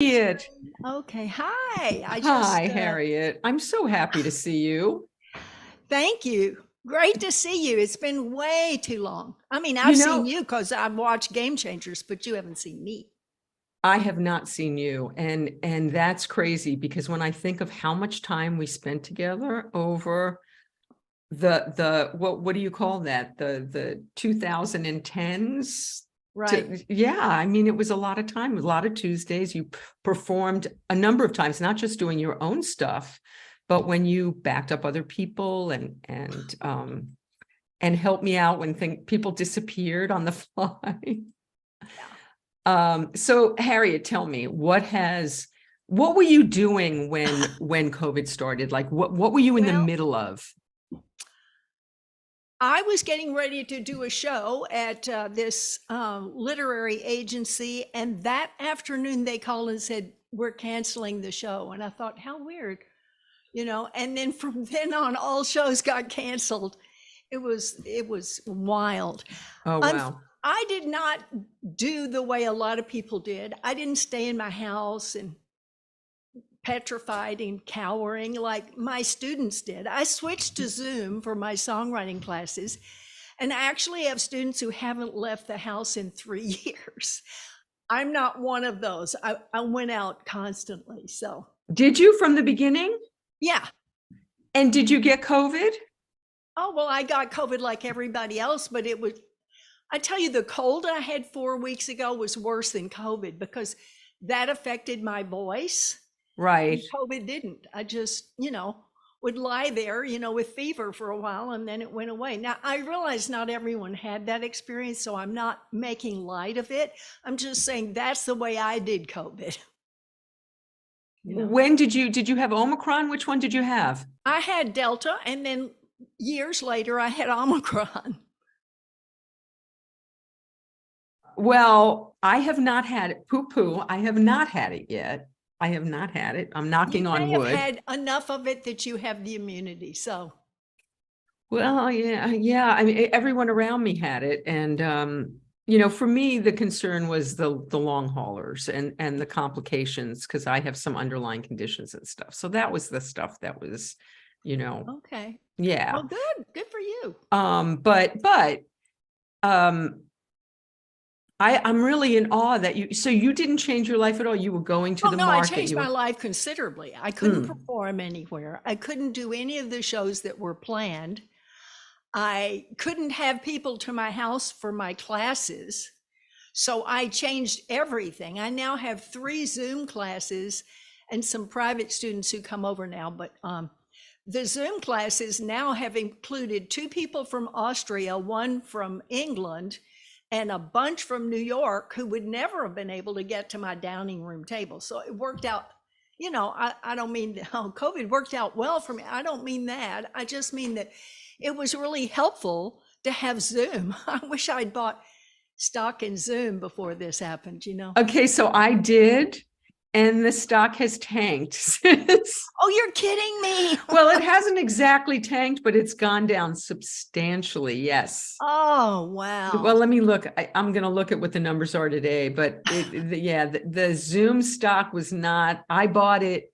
Harriet. Okay. Hi. Hi, Harriet. I'm so happy to see you. Thank you. Great to see you. It's been way too long. I mean, You I've seen know, you because I've watched Game Changers, but you haven't seen me. I have not seen you, and that's crazy because when I think of how much time we spent together over the what do you call that? The 2010s. Right. Yeah, I mean, it was a lot of time, a lot of Tuesdays. You performed a number of times, not just doing your own stuff, but when you backed up other people and helped me out when people disappeared on the fly. So Harriet, tell me, what were you doing when COVID started? Like what were you in the Well, middle of? I was getting ready to do a show at this literary agency, and that afternoon they called and said, "We're canceling the show." And I thought, how weird, and then from then on, all shows got canceled. It was wild. Oh, wow. I did not do the way a lot of people did. I didn't stay in my house and petrified and cowering like my students did. I switched to Zoom for my songwriting classes, and I actually have students who haven't left the house in 3 years. I'm not one of those. I went out constantly. So, Did you from the beginning? yeah. And did you get COVID? Oh, well, I got COVID like everybody else, but I tell you, the cold I had 4 weeks ago was worse than COVID because that affected my voice. Right. COVID didn't. I just, would lie there, with fever for a while, and then it went away. Now, I realize not everyone had that experience, so I'm not making light of it. I'm just saying that's the way I did COVID. When did you have Omicron? Which one did you have? I had Delta, and then years later, I had Omicron. Well, I have not had it. Poo-poo. I have not had it yet. I have not had it. I'm knocking on wood. You may have had enough of it that you have the immunity. So, well, yeah. I mean, everyone around me had it, and for me, the concern was the long haulers and the complications because I have some underlying conditions and stuff. So that was the stuff that was, okay, yeah. Well, good for you. But I'm really in awe that you didn't change your life at all. You were going to the market. I changed my life considerably. I couldn't perform anywhere. I couldn't do any of the shows that were planned. I couldn't have people to my house for my classes. So I changed everything. I now have 3 Zoom classes and some private students who come over now. But the Zoom classes now have included 2 people from Austria, 1 from England, and a bunch from New York who would never have been able to get to my dining room table. So it worked out, I don't mean COVID worked out well for me. I don't mean that. I just mean that it was really helpful to have Zoom. I wish I'd bought stock in Zoom before this happened, Okay, so I did, and the stock has tanked since. Oh, you're kidding me. Well, it hasn't exactly tanked, but it's gone down substantially. Yes. Oh, wow. Well, let me look. I'm going to look at what the numbers are today, but the Zoom stock was not, I bought it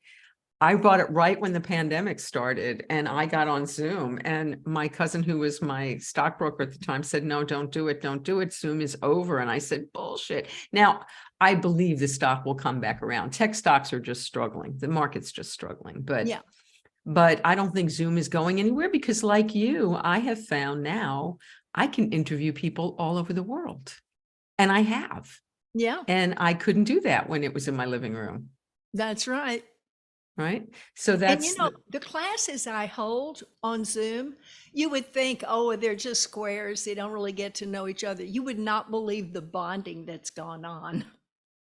right when the pandemic started, and I got on Zoom, and my cousin, who was my stockbroker at the time, said, no, don't do it. Don't do it. Zoom is over. And I said, bullshit. Now, I believe the stock will come back around. Tech stocks are just struggling. The market's just struggling, but yeah. But I don't think Zoom is going anywhere because, like you, I have found now I can interview people all over the world, and I have. Yeah. And I couldn't do that when it was in my living room. That's right. Right. So that's, and the classes I hold on Zoom, you would think, oh, they're just squares. They don't really get to know each other. You would not believe the bonding that's gone on.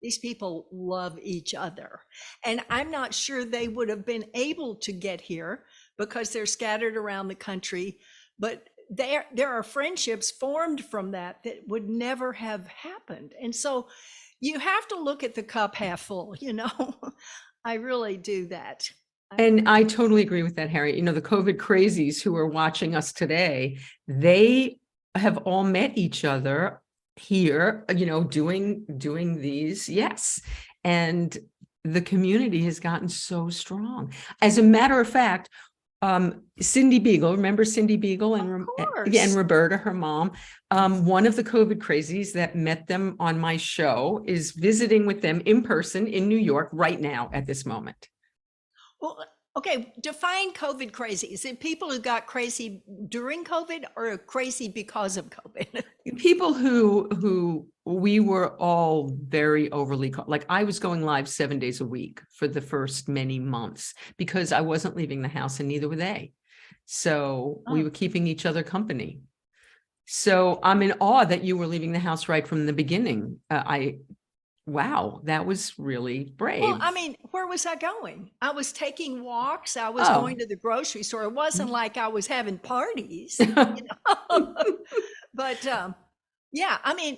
These people love each other. And I'm not sure they would have been able to get here because they're scattered around the country. But there are friendships formed from that would never have happened. And so you have to look at the cup half full, I really do that. And I totally agree with that, Harriet. The COVID crazies who are watching us today, they have all met each other here, doing these. Yes. And the community has gotten so strong. As a matter of fact, Cindy Beagle, remember Cindy Beagle Of and course. Roberta, her mom, one of the COVID crazies that met them on my show is visiting with them in person in New York right now at this moment. Well, okay, define COVID crazy. Is it people who got crazy during COVID or crazy because of COVID? People who we were all very overly, like I was going live 7 days a week for the first many months because I wasn't leaving the house and neither were they. So we Oh. were keeping each other company. So I'm in awe that you were leaving the house right from the beginning. Wow, that was really brave. Well, I mean, where was I going? I was taking walks. I was Oh. going to the grocery store. It wasn't like I was having parties, you know? But yeah, I mean,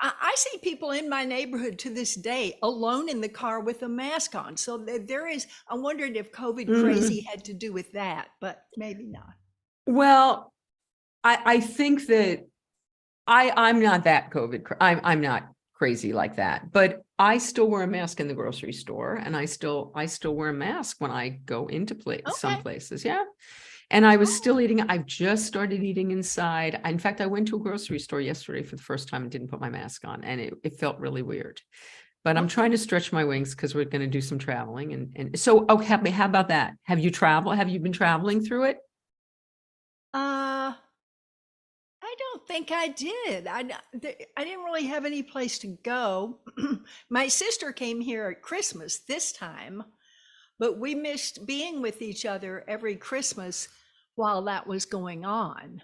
I see people in my neighborhood to this day alone in the car with a mask on. So there is, I wondered if COVID crazy had to do with that, but maybe not. Well, I think that I'm not that COVID. I'm not crazy like that, but I still wear a mask in the grocery store, and I still wear a mask when I go into some Okay. places. Yeah. And I was still eating. I've just started eating inside. In fact, I went to a grocery store yesterday for the first time and didn't put my mask on, and it felt really weird. But I'm trying to stretch my wings because we're going to do some traveling. And so, okay, how about that? Have you traveled? Have you been traveling through it? I don't think I did. I didn't really have any place to go. My sister came here at Christmas this time, but we missed being with each other every Christmas while that was going on.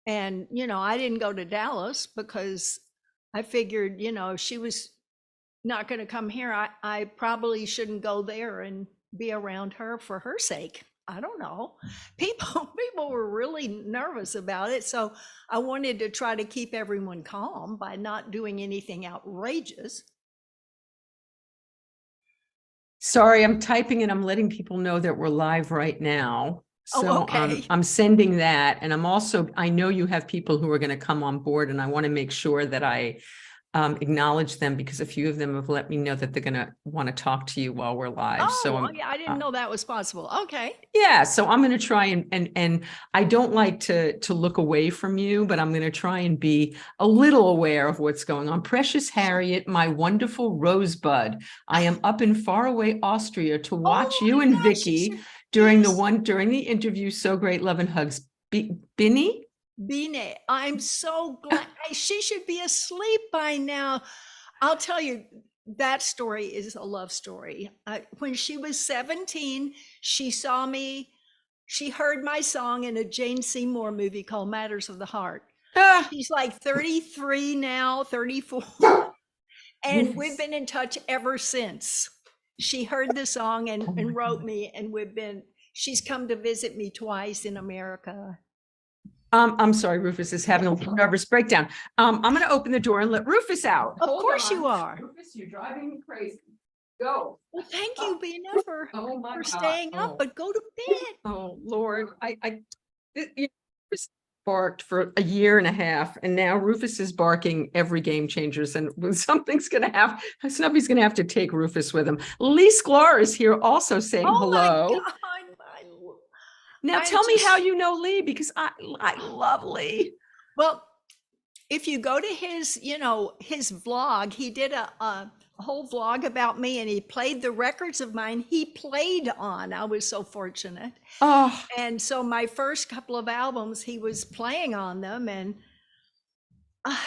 And, you know, I didn't go to Dallas because I figured, you know, if she was not going to come here, I probably shouldn't go there and be around her for her sake. I don't know. People were really nervous about it. So I wanted to try to keep everyone calm by not doing anything outrageous. Sorry, I'm typing and I'm letting people know that we're live right now. So okay. I'm sending that. And I know you have people who are going to come on board, and I want to make sure that I acknowledge them because a few of them have let me know that they're going to want to talk to you while we're live. Oh, yeah, I didn't know that was possible. Okay. Yeah, so I'm going to try and I don't like to look away from you, but I'm going to try and be a little aware of what's going on. Precious Harriet, my wonderful rosebud, I am up in faraway Austria to watch you and Vicki during the interview. So great, love and hugs. Binny? Bine, I'm so glad. She should be asleep by now. I'll tell you, that story is a love story. When she was 17, she saw me. She heard my song in a Jane Seymour movie called Matters of the Heart. She's like 33 now, 34. And we've been in touch ever since. She heard the song and wrote me, and she's come to visit me twice in America. I'm sorry, Rufus is having a nervous breakdown. I'm going to open the door and let Rufus out. Of course you are. Rufus, you're driving me crazy. Go. Well, thank you, Bina, for staying up, but go to bed. Oh, Lord. Rufus barked for a year and a half, and now Rufus is barking every Game Changers, and somebody's going to have to take Rufus with him. Lee Sklar is here also saying hello. My God. Now tell me how you know Lee, because I love Lee. Well, if you go to his vlog, he did a whole vlog about me, and he played the records of mine he played on. I was so fortunate. Oh. And so my first couple of albums, he was playing on them, and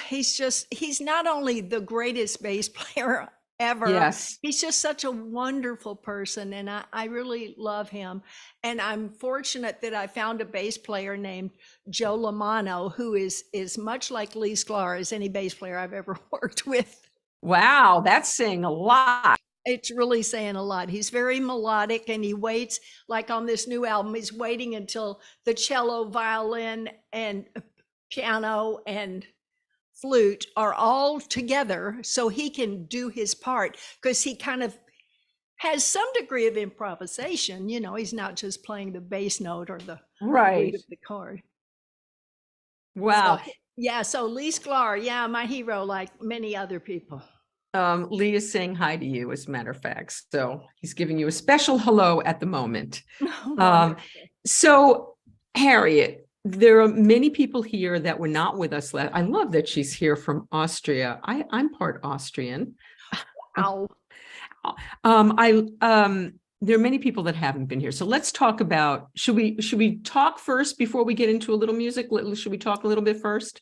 he's not only the greatest bass player ever. Yes. He's just such a wonderful person, and I really love him. And I'm fortunate that I found a bass player named Joe Lamano, who is much like Lee Sklar as any bass player I've ever worked with. Wow, that's saying a lot. It's really saying a lot. He's very melodic, and he waits, like on this new album, he's waiting until the cello, violin, and piano and flute are all together so he can do his part, because he kind of has some degree of improvisation. You know, he's not just playing the bass note or the right of the chord. Wow. So Lee Sklar, my hero, like many other people. Lee is saying hi to you, as a matter of fact. So he's giving you a special hello at the moment. So Harriet, there are many people here that were not with us last. I love that she's here from Austria. I'm part Austrian. Ow. There are many people that haven't been here. So let's talk about, should we talk first before we get into a little music? Should we talk a little bit first?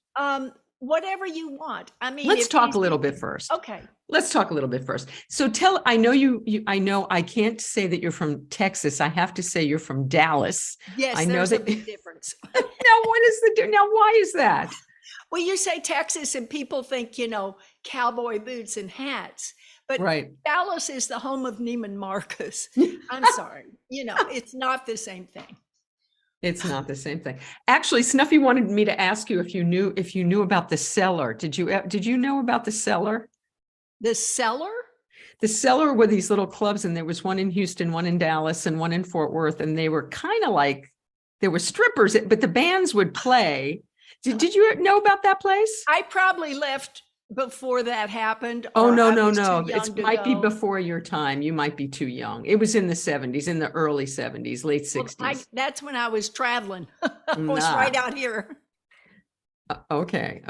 Whatever you want. I mean, let's talk a little bit first. Okay. Let's talk a little bit first. So I know I know I can't say that you're from Texas. I have to say you're from Dallas. Yes, I know there's that a big difference. Now, why is that? Well, you say Texas and people think, cowboy boots and hats. But right. Dallas is the home of Neiman Marcus. I'm sorry. It's not the same thing. It's not the same thing. Actually, Snuffy wanted me to ask you if you knew about the Cellar. Did you know about the Cellar? The Cellar? The Cellar were these little clubs, and there was one in Houston, one in Dallas, and one in Fort Worth, and they were kind of like, there were strippers, but the bands would play. Did you know about that place? I probably left before that happened. Oh, no. It might be before your time. You might be too young. It was in the 70s, in the early 70s, late 60s. That's when I was traveling. I was right out here. Okay.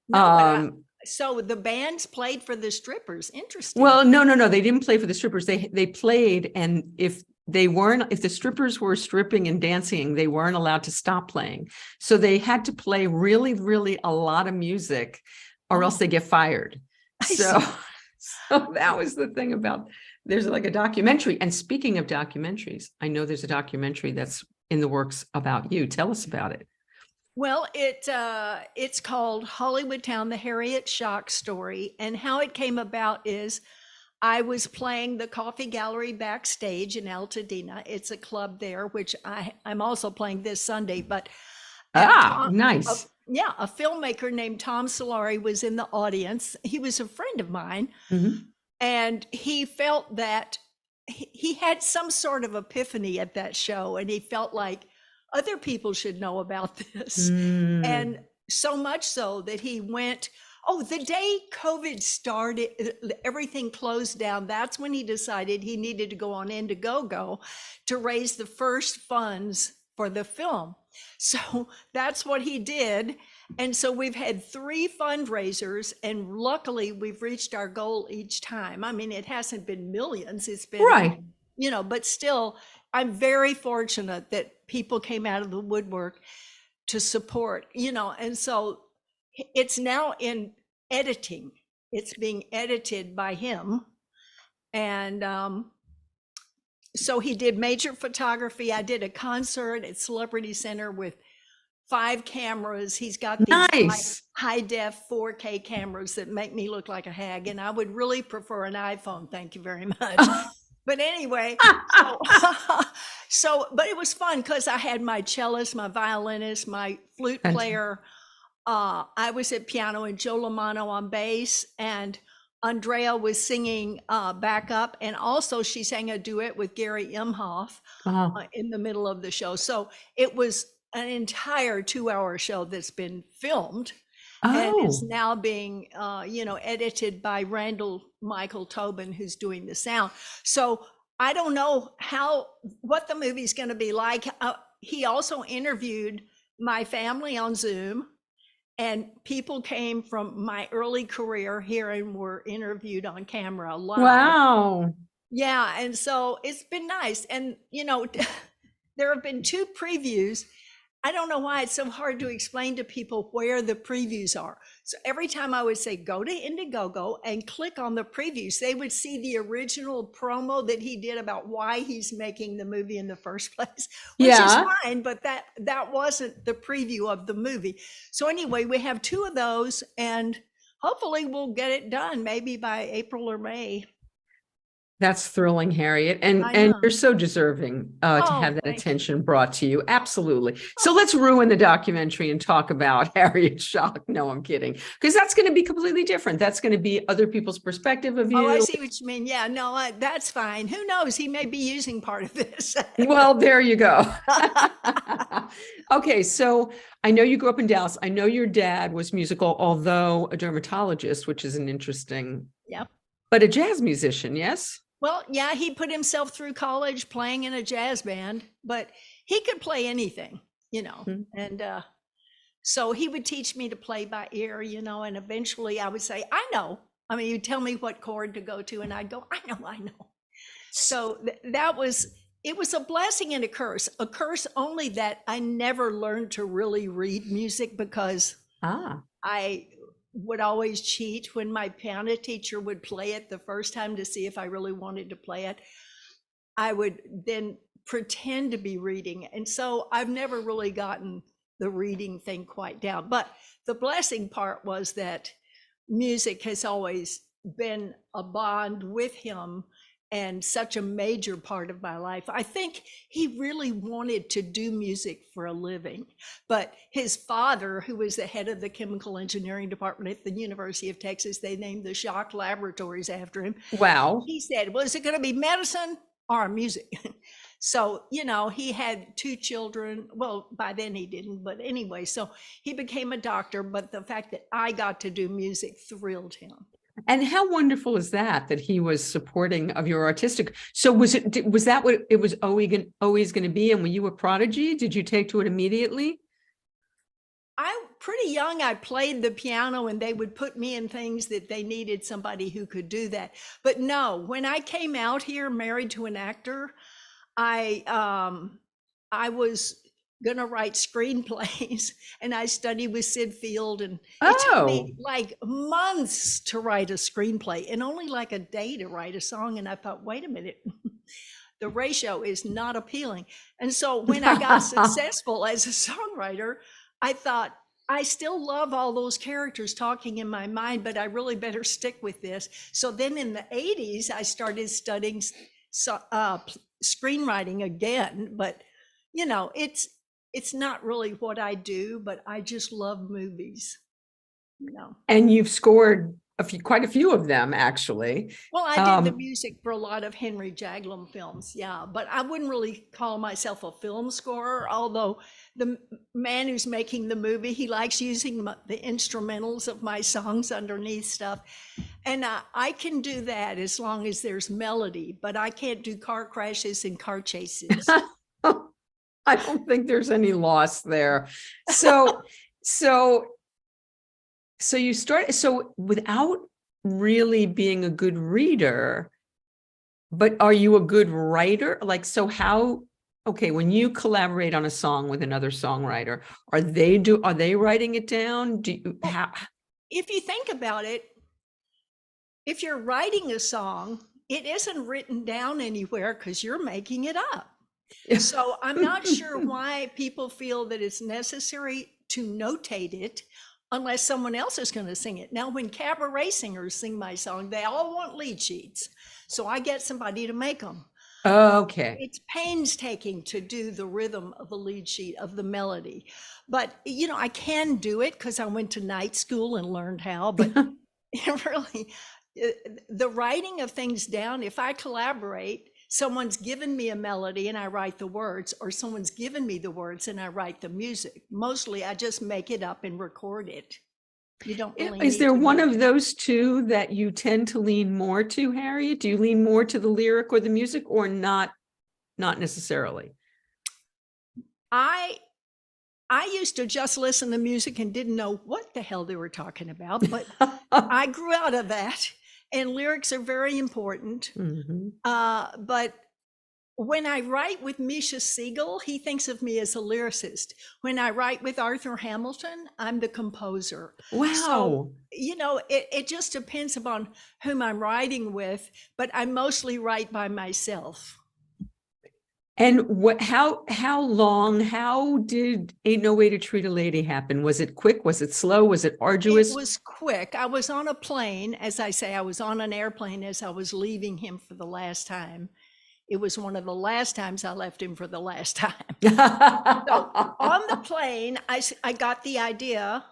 Yeah. So the bands played for the strippers. Interesting. Well, no. They didn't play for the strippers. They played, and if the strippers were stripping and dancing, they weren't allowed to stop playing. So they had to play really, really a lot of music, or else they get fired. So that was the thing about, there's like a documentary. And speaking of documentaries, I know there's a documentary that's in the works about you. Tell us about it. Well, it's called Hollywood Town, the Harriet Schock story. And how it came about is I was playing the Coffee Gallery backstage in Altadena. It's a club there, which I'm also playing this Sunday, but nice. A filmmaker named Tom Solari was in the audience. He was a friend of mine. Mm-hmm. And he felt that he had some sort of epiphany at that show. And he felt like other people should know about this. And so much so that he went, the day COVID started, everything closed down. That's when he decided he needed to go on Indiegogo to raise the first funds for the film. So that's what he did. And so we've had 3 fundraisers, and luckily we've reached our goal each time. I mean, it hasn't been millions, it's been, right. But still, I'm very fortunate that people came out of the woodwork to support, and so it's now in editing. It's being edited by him. And so he did major photography. I did a concert at Celebrity Center with 5 cameras. He's got these high def 4K cameras that make me look like a hag. And I would really prefer an iPhone. Thank you very much. But anyway, but it was fun because I had my cellist, my violinist, my flute player. I was at piano, and Joe Lamano on bass, and Andrea was singing backup, and also she sang a duet with Gary Imhoff in the middle of the show. So it was an entire 2-hour show that's been filmed and is now being, edited by Randall Michael Tobin, who's doing the sound. So I don't know what the movie's going to be like. He also interviewed my family on Zoom. And people came from my early career here and were interviewed on camera live. Wow. Yeah. And so it's been nice. And, there have been 2 previews. I don't know why it's so hard to explain to people where the previews are. So every time I would say, go to Indiegogo and click on the previews, they would see the original promo that he did about why he's making the movie in the first place, which is fine, but that wasn't the preview of the movie. So anyway, we have 2 of those, and hopefully we'll get it done maybe by April or May. That's thrilling, Harriet. And you're so deserving to have that attention brought to you. Absolutely. So let's ruin the documentary and talk about Harriet Schock. No, I'm kidding. Because that's going to be completely different. That's going to be other people's perspective of you. Oh, I see what you mean. Yeah, no, that's fine. Who knows? He may be using part of this. Well, there you go. Okay, so I know you grew up in Dallas. I know your dad was musical, although a dermatologist, which is an interesting Yeah. But a jazz musician, yes? Well, yeah, he put himself through college playing in a jazz band, but he could play anything, Hmm. and so he would teach me to play by ear, and eventually I would say, I know. I mean, you tell me what chord to go to, and I'd go, I know. So it was a blessing and a curse only that I never learned to really read music because Ah. I would always cheat when my piano teacher would play it the first time to see if I really wanted to play it. I would then pretend to be reading. And so I've never really gotten the reading thing quite down. But the blessing part was that music has always been a bond with him and such a major part of my life. I think he really wanted to do music for a living, but his father, who was the head of the chemical engineering department at the University of Texas, they named the Schock laboratories after him. Wow. He said, well, is it going to be medicine or music? So, he had 2 children. Well, by then he didn't, but anyway, so he became a doctor, but the fact that I got to do music thrilled him. And how wonderful is that he was supporting of your artistic? So was that what it was always going to be? And when you were Prodigy, did you take to it immediately? I'm pretty young. I played the piano and they would put me in things that they needed somebody who could do that. But no, when I came out here married to an actor, I was gonna write screenplays and I studied with Sid Field, and it took me like months to write a screenplay and only like a day to write a song. And I thought, wait a minute, the ratio is not appealing. And so when I got successful as a songwriter, I thought, I still love all those characters talking in my mind, but I really better stick with this. So then in the 80s, I started studying screenwriting again, but it's not really what I do, but I just love movies. And you've scored quite a few of them, actually. Well, I did the music for a lot of Henry Jaglom films, yeah, but I wouldn't really call myself a film scorer, although the man who's making the movie, he likes using the instrumentals of my songs underneath stuff. And I can do that as long as there's melody, but I can't do car crashes and car chases. I don't think there's any loss there. So you started, so without really being a good reader, but are you a good writer? Like, so how, okay, when you collaborate on a song with another songwriter, are they writing it down? If you think about it, if you're writing a song, it isn't written down anywhere because you're making it up. So I'm not sure why people feel that it's necessary to notate it unless someone else is going to sing it. Now, when cabaret singers sing my song, they all want lead sheets. So I get somebody to make them. Okay. It's painstaking to do the rhythm of a lead sheet of the melody. But, I can do it because I went to night school and learned how. But really, the writing of things down, if I collaborate, someone's given me a melody and I write the words, or someone's given me the words and I write the music. Mostly I just make it up and record it. You don't really Is there one of those two that you tend to lean more to, Harriet? Do you lean more to the lyric or the music, or not necessarily? I used to just listen to music and didn't know what the hell they were talking about, but I grew out of that. And lyrics are very important. Mm-hmm. But when I write with Misha Siegel, he thinks of me as a lyricist. When I write with Arthur Hamilton, I'm the composer. Wow. So, it just depends upon whom I'm writing with, but I mostly write by myself. And how long, how did Ain't No Way to Treat a Lady happen? Was it quick? Was it slow? Was it arduous? It was quick. I was on a plane. As I say, I was on an airplane as I was leaving him for the last time. It was one of the last times I left him for the last time. So on the plane, I got the idea.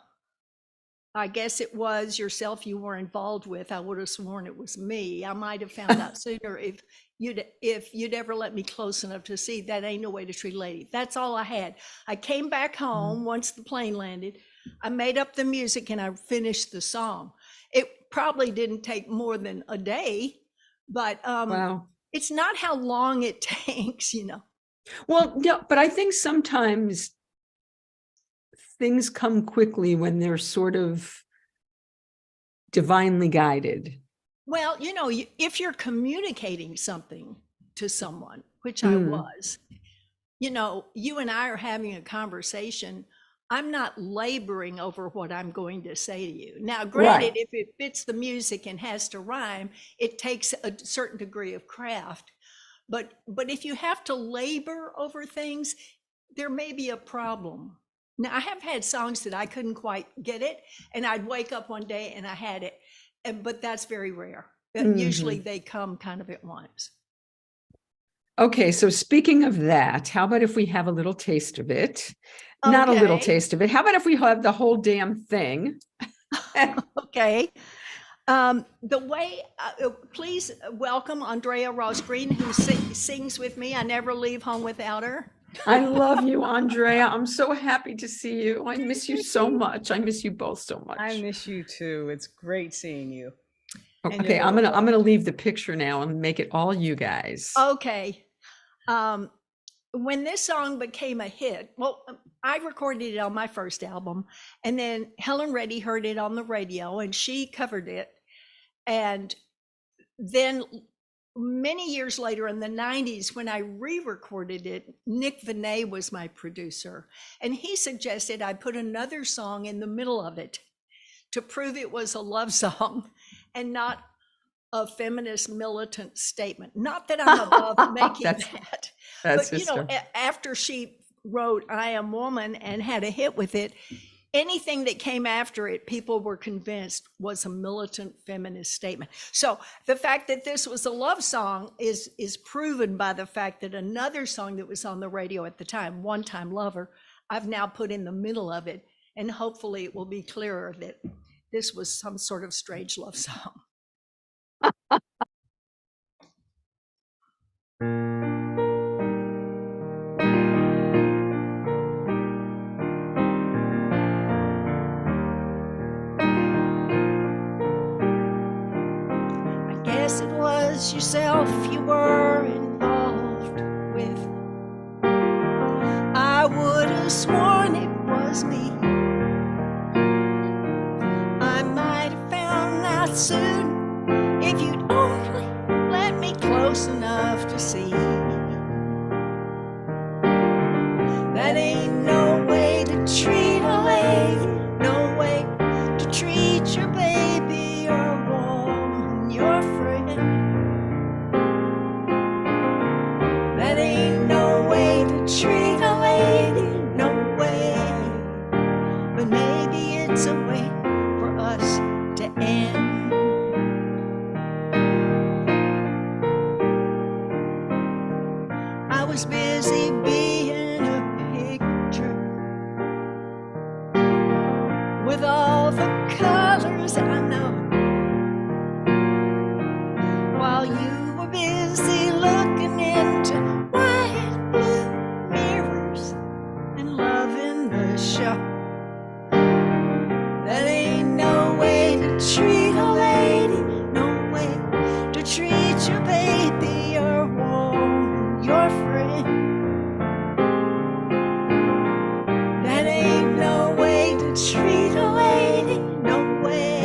I guess it was yourself you were involved with. I would have sworn it was me. I might have found out sooner if you'd ever let me close enough to see that Ain't No Way to Treat a Lady. That's all I had. I came back home once the plane landed. I made up the music and I finished the song. It probably didn't take more than a day, but Wow. it's not how long it takes, Well, no, but I think sometimes things come quickly when they're sort of divinely guided. Well, if you're communicating something to someone, which I was, you and I are having a conversation. I'm not laboring over what I'm going to say to you. Now, granted, if it fits the music and has to rhyme, it takes a certain degree of craft. But if you have to labor over things, there may be a problem. Now, I have had songs that I couldn't quite get it, and I'd wake up one day and I had it, but that's very rare. Usually they come kind of at once. Okay, so speaking of that, how about if we have a little taste of it? Not a little taste of it. How about if we have the whole damn thing? Okay. Please welcome Andrea Ross-Green, who sings with me. I never leave home without her. I love you, Andrea. I'm so happy to see you. I miss you so much. I miss you both so much. I miss you too. It's great seeing you. Okay, I'm gonna leave the picture now and make it all you guys. Okay. When this song became a hit, well, I recorded it on my first album, and then Helen Reddy heard it on the radio and she covered it. And then many years later in the 90s, when I re-recorded it, Nick Vinay was my producer, and he suggested I put another song in the middle of it to prove it was a love song and not a feminist militant statement. Not that I'm above making that. But after she wrote I Am Woman and had a hit with it, anything that came after it, people were convinced was a militant feminist statement. So the fact that this was a love song is proven by the fact that another song that was on the radio at the time, One Time Lover, I've now put in the middle of it, and hopefully it will be clearer that this was some sort of strange love song. I guess it was yourself you were involved with. I would have sworn it was me. I might have found out soon if you'd only let me close enough to see. That ain't no way to treat a lady, no way to treat your baby, your woman, your friend. That ain't no way to treat a lady, no way. But maybe it's a way for us to end. I was busy being a picture with all the colors I know, while you were busy looking into white blue mirrors and loving the show. That ain't no way to treat a lady, no way to treat your baby, your woman, your friend. That ain't no way to treat a lady, no way.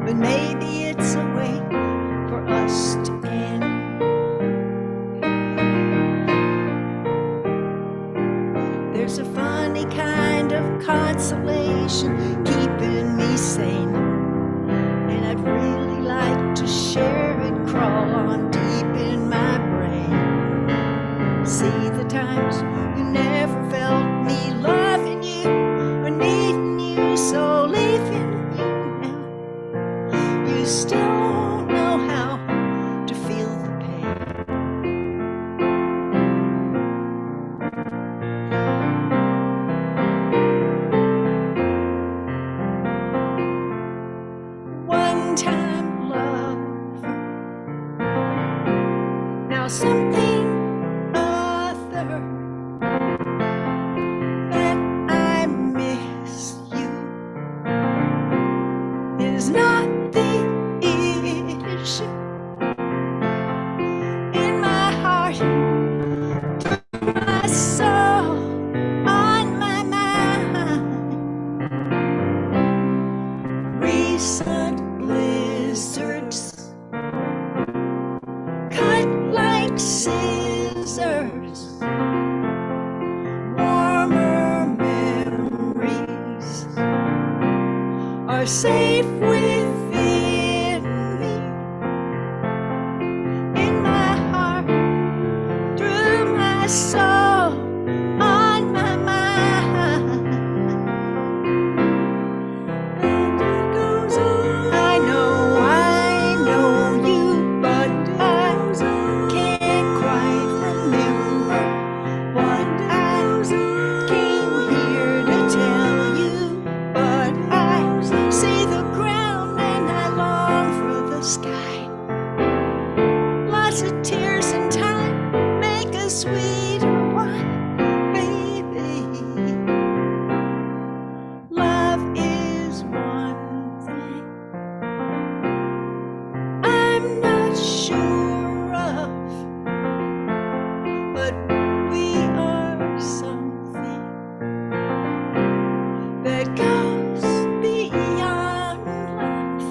But maybe it's a way for us to end. There's a funny kind of consolation keeping me sane, and I'd really like to share it, crawl on deep in my brain. See the times you never felt me loving you or needing you, so leaving you now. You still don't know how to feel the pain. One time love, now something other, that I miss you is not my soul, on my mind. Recent blizzards cut like scissors. Warmer memories are safe within me, in my heart, through my soul, on my mind. And it goes on. I know you, but I can't quite remember what I came here to tell you. But I see the ground and I long for the sky. Lots of tears and time make a sweeter wine, baby. Love is one thing I'm not sure of, but we are something that goes beyond love.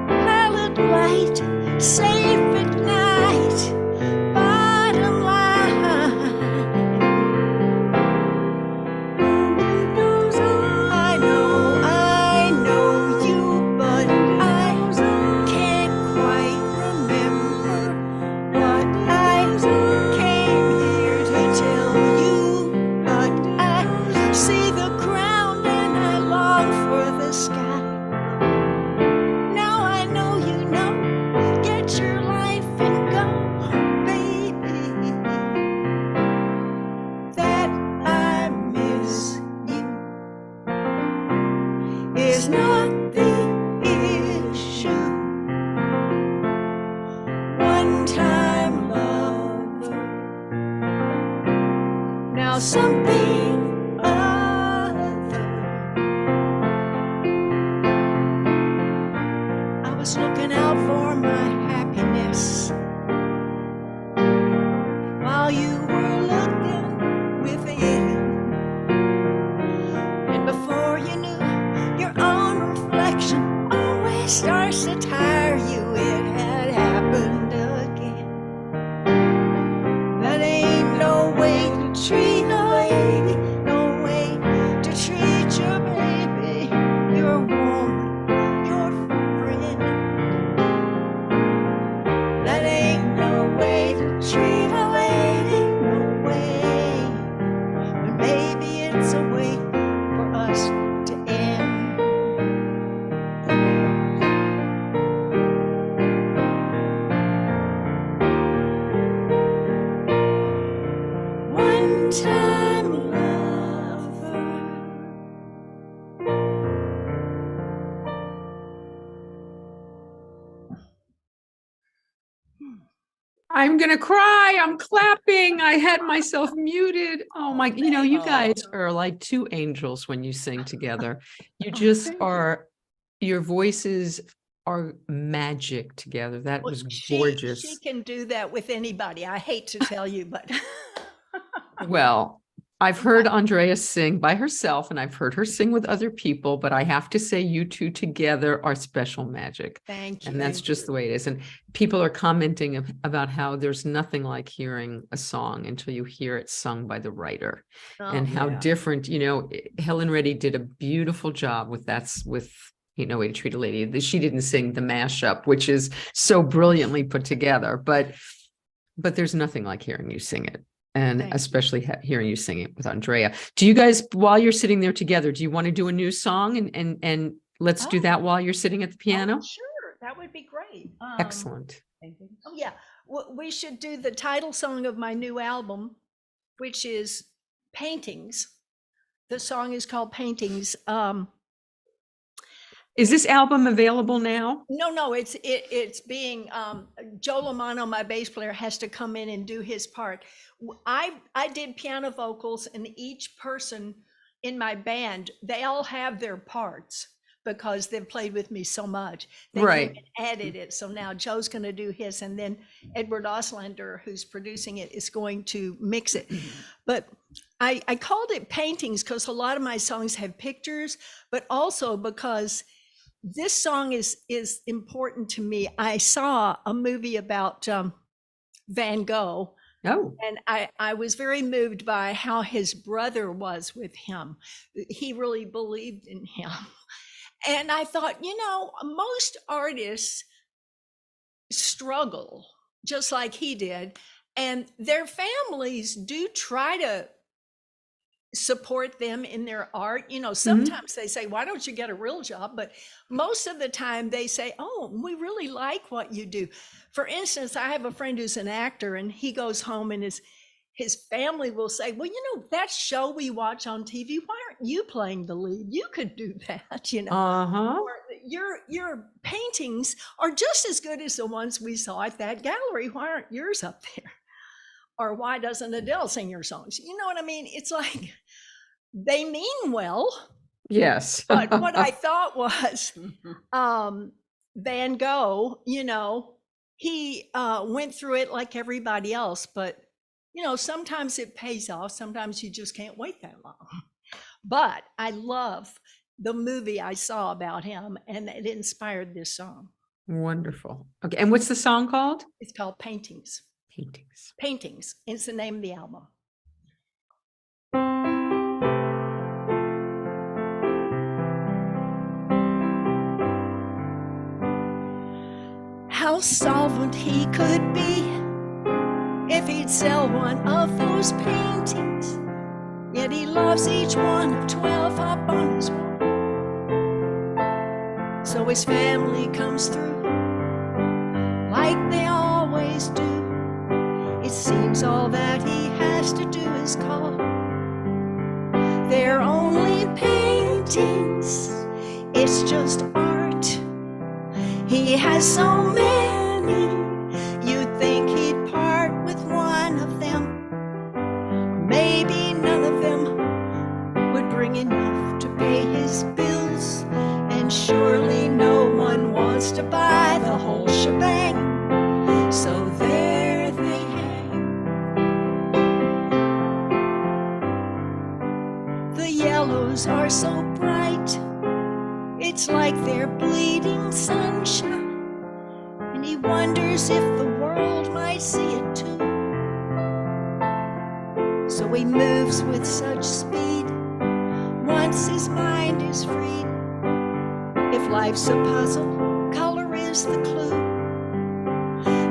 Pallid light, safe at night, bottom line. And it goes on. I know you, but I can't quite remember what I came here to tell you. But I see the ground and I long for the sky. Now I know you know. Get your life and go, baby. That I miss you is not the issue. One-time lover, now something other. I was looking out for my happiness while you were looking within. And before you knew, your own reflection always starts to tire you. It had happened again. That ain't no way to treat a lady, no way to treat your baby, your woman, your friend. That ain't no way to treat a lady, no way. But maybe it's a way for us to end. One-time lover. I'm gonna cry. I'm clapping. I had myself muted. Oh my, you guys are like two angels when you sing together. You just thank you. are, your voices are magic together. That Well, was she gorgeous. can do that with anybody. I hate to tell you, but Well, I've heard Andrea sing by herself and I've heard her sing with other people, but I have to say you two together are special magic. thank you. And that's just the way it is. And people are commenting about how there's nothing like hearing a song until you hear it sung by the writer, and how yeah. different, Helen Reddy did a beautiful job with Way to Treat a Lady. She didn't sing the mashup, which is so brilliantly put together, but there's nothing like hearing you sing it. And Thank you. especially hearing you sing it with Andrea. Do you guys, while you're sitting there together, do you want to do a new song and let's do that while you're sitting at the piano? Oh, sure, that would be great. Excellent. Oh yeah, we should do the title song of my new album, which is Paintings. The song is called Paintings. Is this album available now? No, it's being Joe Lomano, my bass player, has to come in and do his part. I did piano vocals, and each person in my band, they all have their parts, because they've played with me so much. They Right. came and added it. So now Joe's going to do his, and then Edward Oslander, who's producing it, is going to mix it. But I called it paintings because a lot of my songs have pictures, but also because this song is important to me. I saw a movie about Van Gogh, Oh, and I was very moved by how his brother was with him. He really believed in him. And I thought, most artists struggle just like he did. And their families do try to support them in their art. Sometimes they say, why don't you get a real job? But most of the time they say, oh, we really like what you do. For instance, I have a friend who's an actor, and he goes home and his family will say, well, that show we watch on TV, why aren't you playing the lead? You could do that, uh-huh. Or your paintings are just as good as the ones we saw at that gallery. Why aren't yours up there? Or why doesn't Adele sing your songs? You know what I mean? It's like they mean well. Yes. But what I thought was Van Gogh, he went through it like everybody else. But, sometimes it pays off. Sometimes you just can't wait that long. But I love the movie I saw about him, and it inspired this song. Wonderful. Okay. And what's the song called? It's called Paintings. Paintings. Paintings is the name of the album. How solvent he could be if he'd sell one of those paintings. Yet he loves each one of 12 up on his wall. So his family comes through like they always do. It seems all that he has to do is call. They're only paintings, it's just art. He has so many, you'd think he'd part with one of them. Or maybe none of them would bring enough to pay his bills. And surely no one wants to buy the whole shebang. So there they hang. The yellows are so bright, it's like they're bleeding sunshine. And he wonders if the world might see it too. So he moves with such speed once his mind is freed. If life's a puzzle, color is the clue.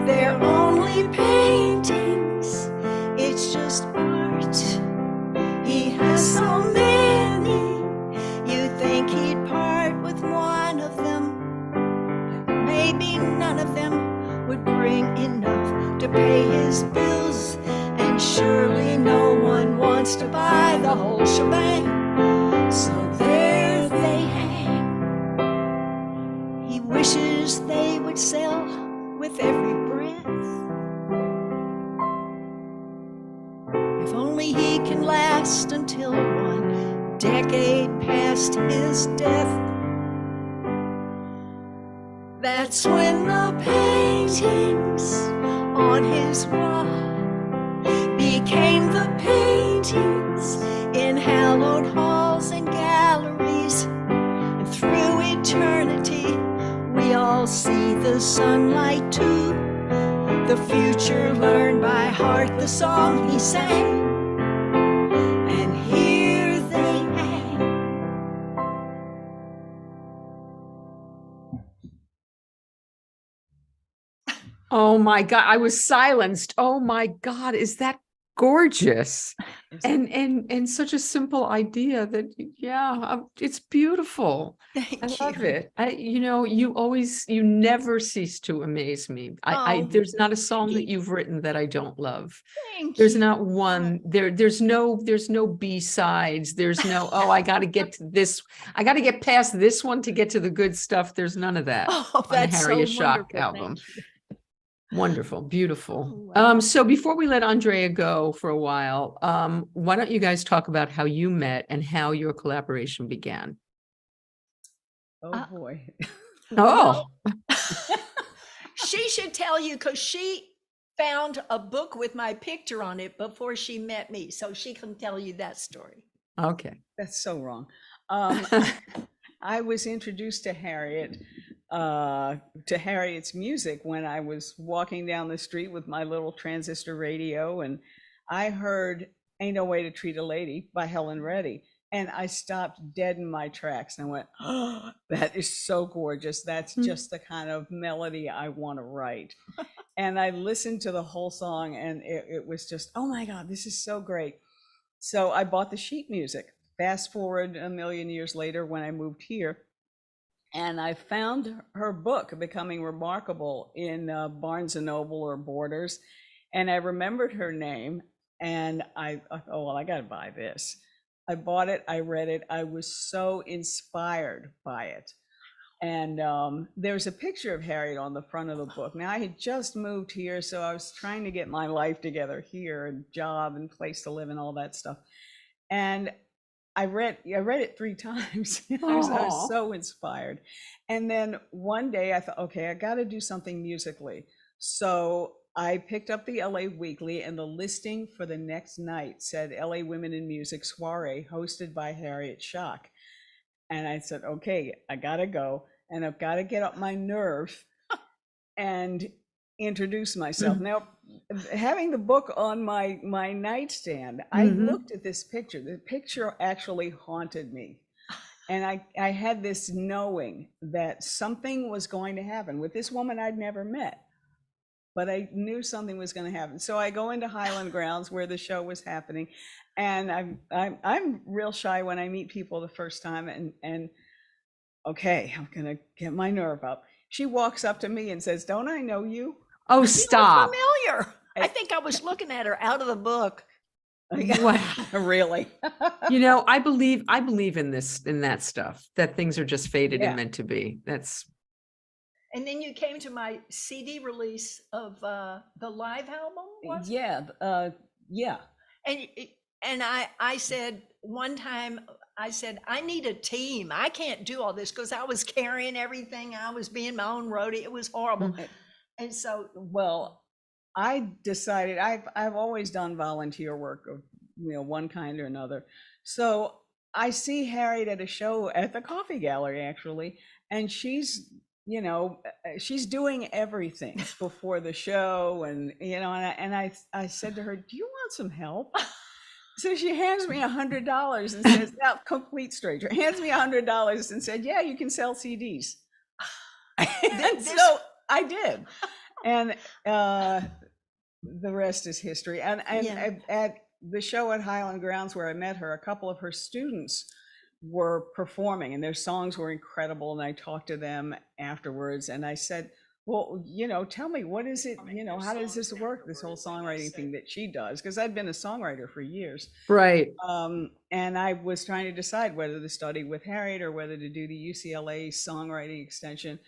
They're only paintings, it's just art. He has so many, you'd think he'd part with one of them. But maybe none of them would bring enough to pay his bills. And surely no one wants to buy the whole shebang. So there they hang. He wishes they would sell with every breath. If only he can last until 1 decade past his death. That's when the paintings on his wall became the paintings in hallowed halls and galleries. And through eternity we all see the sunlight too. The future learned by heart the song he sang. And here they hang. Oh my God, I was silenced. Oh my God, is that gorgeous? And such a simple idea that, it's beautiful. Thank I love you. it. You never cease to amaze me. There's not a song that you've written that I don't love. Thank There's you. not one. There's no B-sides. There's no, I got to get to this. I got to get past this one to get to the good stuff. There's none of that Oh, on the that's so Harriet Schock wonderful. album. Thank you. Wonderful, beautiful. Oh, wow. So before we let Andrea go for a while, why don't you guys talk about how you met and how your collaboration began? Oh boy. Oh, She should tell you because she found a book with my picture on it before she met me. So she can tell you that story. okay. That's so wrong. I was introduced to Harriet's music when I was walking down the street with my little transistor radio, and I heard "Ain't No Way to Treat a Lady" by Helen Reddy, and I stopped dead in my tracks and I went, "Oh, that is so gorgeous. That's just the kind of melody I want to write." And I listened to the whole song, and it was just, oh my God, this is so great. So I bought the sheet music. Fast forward a million years later when I moved here, and I found her book, Becoming Remarkable, in Barnes and Noble or Borders. And I remembered her name, and I thought, oh, well, I got to buy this. I bought it, I read it, I was so inspired by it. And there's a picture of Harriet on the front of the book. Now, I had just moved here, so I was trying to get my life together here, and job and place to live and all that stuff. And I read it 3 times. I was so inspired. And then one day I thought, okay, I got to do something musically. So I picked up the LA Weekly, and the listing for the next night said LA Women in Music Soiree hosted by Harriet Schock. And I said, okay, I got to go, and I've got to get up my nerve and introduce myself. Now, having the book on my nightstand, I looked at this picture. The picture actually haunted me. And I had this knowing that something was going to happen with this woman I'd never met, but I knew something was going to happen. So I go into Highland Grounds where the show was happening, and I'm real shy when I meet people the first time, and okay, I'm going to get my nerve up. She walks up to me and says, "Don't I know you?" Oh, You stop. look familiar. I think I was looking at her out of the book. Wow. Really? You know, I believe in that stuff, that things are just fated Yeah. and meant to be. That's And then you came to my CD release of the live album, was it? Yeah, yeah. And I said one time, I said, I need a team. I can't do all this because I was carrying everything. I was being my own roadie. It was horrible. And so, Well, I decided I've always done volunteer work of one kind or another. So I see Harriet at a show at the Coffee Gallery actually, and she's she's doing everything before the show, and I said to her, "Do you want some help?" So she hands me $100 and says, "Now, complete stranger," hands me $100 and said, "Yeah, you can sell CDs." And so I did, and the rest is history. And Yeah. at the show at Highland Grounds where I met her, a couple of her students were performing, and their songs were incredible. And I talked to them afterwards, and I said, "Well, tell me, what is it? How does this work? This whole songwriting thing that she does?" Because I'd been a songwriter for years. right. And I was trying to decide whether to study with Harriet or whether to do the UCLA songwriting extension.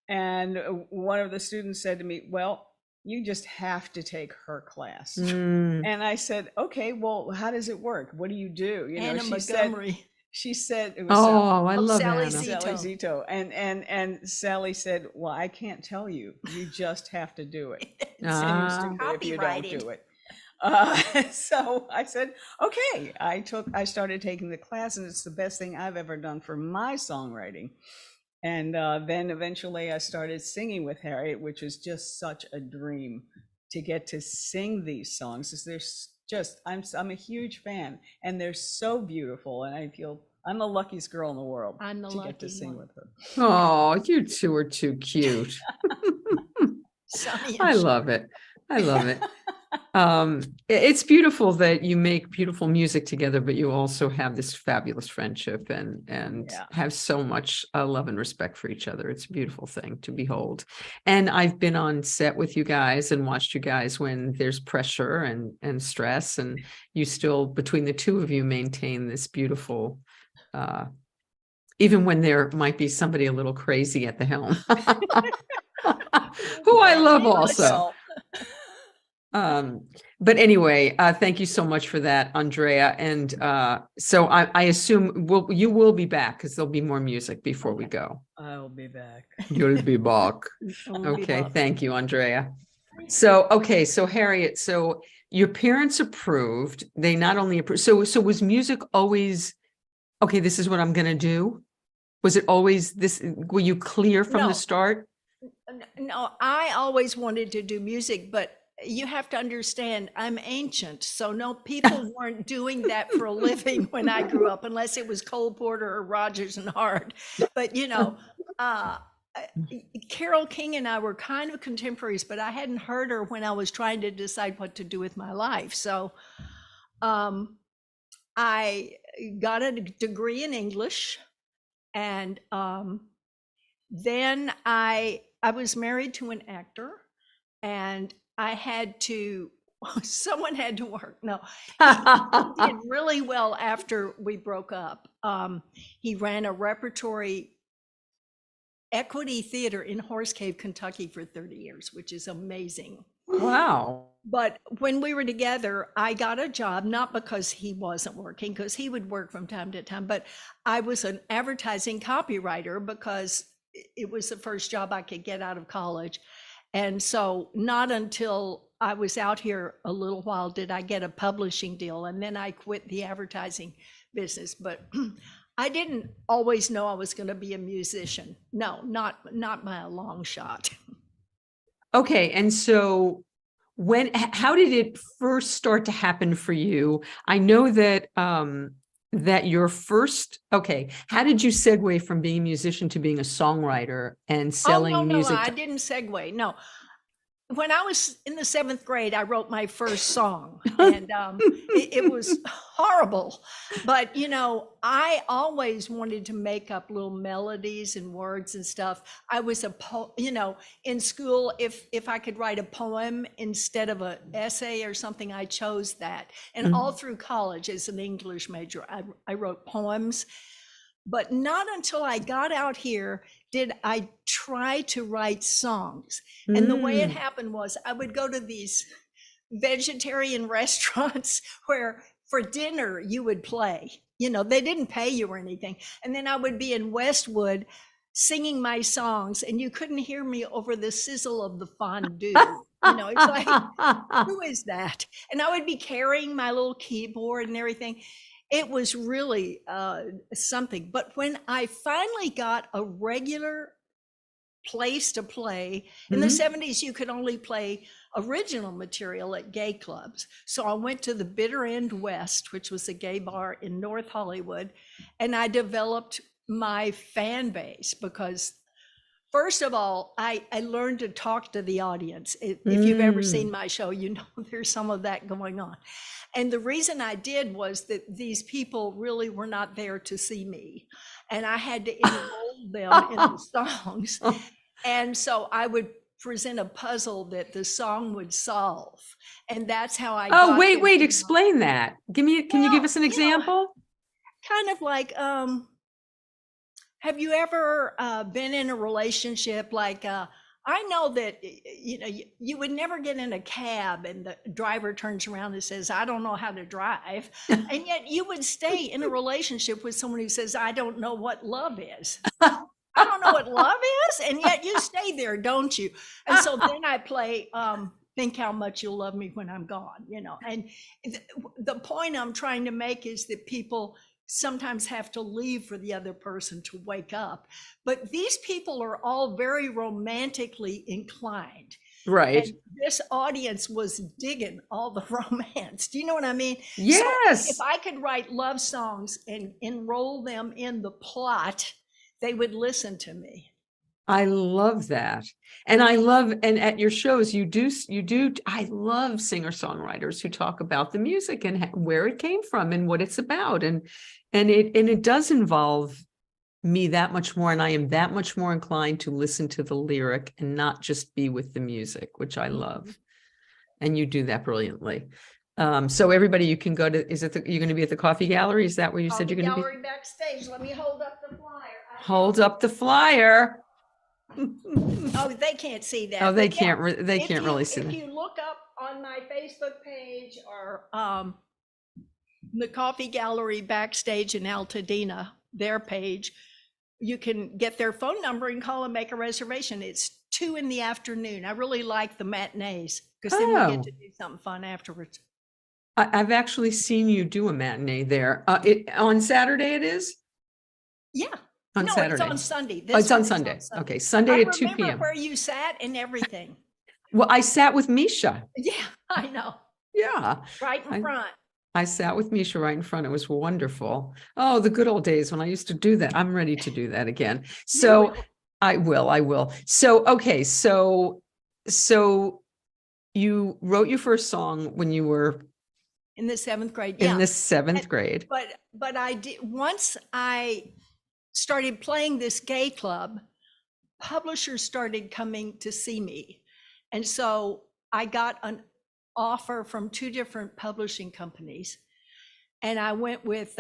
And one of the students said to me, "Well, you just have to take her class." And I said, "Okay, well, how does it work? What do you do?" Anna She Montgomery. said it was Oh, I love Sally Anna. Z. Sally Zito. And Sally said, "Well, I can't tell you. You just have to do it. It seems stupid if you don't Copyrighted. do it." So I said, okay. I started taking the class, and it's the best thing I've ever done for my songwriting. And then eventually I started singing with Harriet, which was just such a dream to get to sing these songs. There's just, I'm a huge fan, and they're so beautiful, and I feel I'm the luckiest girl in the world I'm the to get to lucky sing one. with her. Oh, you two are too cute. Sonny and I love it. I love it. It's beautiful that you make beautiful music together, but you also have this fabulous friendship and Yeah. have so much love and respect for each other. It's a beautiful thing to behold. And I've been on set with you guys and watched you guys when there's pressure and stress, and you still, between the two of you, maintain this beautiful, even when there might be somebody a little crazy at the helm, who I love also. But anyway, thank you so much for that, Andrea. And so I assume you will be back because there'll be more music before we go. I'll be back. You'll be back. Okay, thank you, Andrea. So, okay, so Harriet, so your parents approved, they not only approved, so was music always, okay, this is what I'm gonna do? Was it always this, were you clear from No. the start? No, I always wanted to do music, but you have to understand, I'm ancient. So no, people weren't doing that for a living when I grew up, unless it was Cole Porter or Rodgers and Hart. But Carole King and I were kind of contemporaries, but I hadn't heard her when I was trying to decide what to do with my life. So I got a degree in English, and then I was married to an actor, and I had to, someone had to work. No, he did really well after we broke up. He ran a repertory equity theater in Horse Cave, Kentucky for 30 years, which is amazing. Wow. But when we were together, I got a job, not because he wasn't working, because he would work from time to time, but I was an advertising copywriter because it was the first job I could get out of college. And so not until I was out here a little while did I get a publishing deal, and then I quit the advertising business. But I didn't always know I was going to be a musician. No, not by a long shot. Okay, and so how did it first start to happen for you? I know that that your first, okay, how did you segue from being a musician to being a songwriter and selling music? No, I didn't segue. No. When I was in the 7th grade, I wrote my first song, and it was horrible. But, I always wanted to make up little melodies and words and stuff. I was in school, if I could write a poem instead of an essay or something, I chose that. And all through college as an English major, I wrote poems. But not until I got out here did I try to write songs. And the way it happened was I would go to these vegetarian restaurants where for dinner you would play. They didn't pay you or anything. And then I would be in Westwood singing my songs, and you couldn't hear me over the sizzle of the fondue. It's like, who is that? And I would be carrying my little keyboard and everything. It was really something. But when I finally got a regular place to play, in the 70s, you could only play original material at gay clubs. So I went to the Bitter End West, which was a gay bar in North Hollywood, and I developed my fan base because, first of all, I learned to talk to the audience. If you've ever seen my show, there's some of that going on. And the reason I did was that these people really were not there to see me, and I had to enroll them in the songs. And so I would present a puzzle that the song would solve. And that's how I got wait, explain that. Can you give us an example? Kind of like, have you ever been in a relationship like, I know that, you would never get in a cab and the driver turns around and says, I don't know how to drive. And yet you would stay in a relationship with someone who says, I don't know what love is. I don't know what love is. And yet you stay there, don't you? And so then I play, Think How Much You'll Love Me When I'm Gone, And the point I'm trying to make is that people sometimes have to leave for the other person to wake up. But these people are all very romantically inclined. Right. And this audience was digging all the romance. Do you know what I mean? Yes. So if I could write love songs and enroll them in the plot, they would listen to me. I love that. And at your shows, I love singer-songwriters who talk about the music and where it came from and what it's about. And it does involve me that much more. And I am that much more inclined to listen to the lyric and not just be with the music, which I love. And you do that brilliantly. So everybody, you can go to, you're going to be at the Coffee Gallery? Is that where you said you're going to be? Gallery backstage. Let me hold up the flyer. Hold up the flyer. Oh, they can't see that. Oh, they can't really see that. If you look up on my Facebook page or the Coffee Gallery backstage in Altadena, their page, you can get their phone number and call and make a reservation. It's 2 p.m. I really like the matinees because then we get to do something fun afterwards. I've actually seen you do a matinee there. On Saturday it is? Yeah. On No, Saturday. it's on Sunday. Oh, it's one on is Sunday. Okay, Sunday at 2 I remember p.m. where you sat and everything. Well, I sat with Misha. Yeah, I know. Yeah. Right in front. I sat with Misha right in front. It was wonderful. Oh, the good old days when I used to do that. I'm ready to do that again. So I will. So, okay. So you wrote your first song when you were in the 7th grade. In the 7th grade. But I did, once I started playing this gay club, publishers started coming to see me. And so I got an offer from 2 different publishing companies. And I went with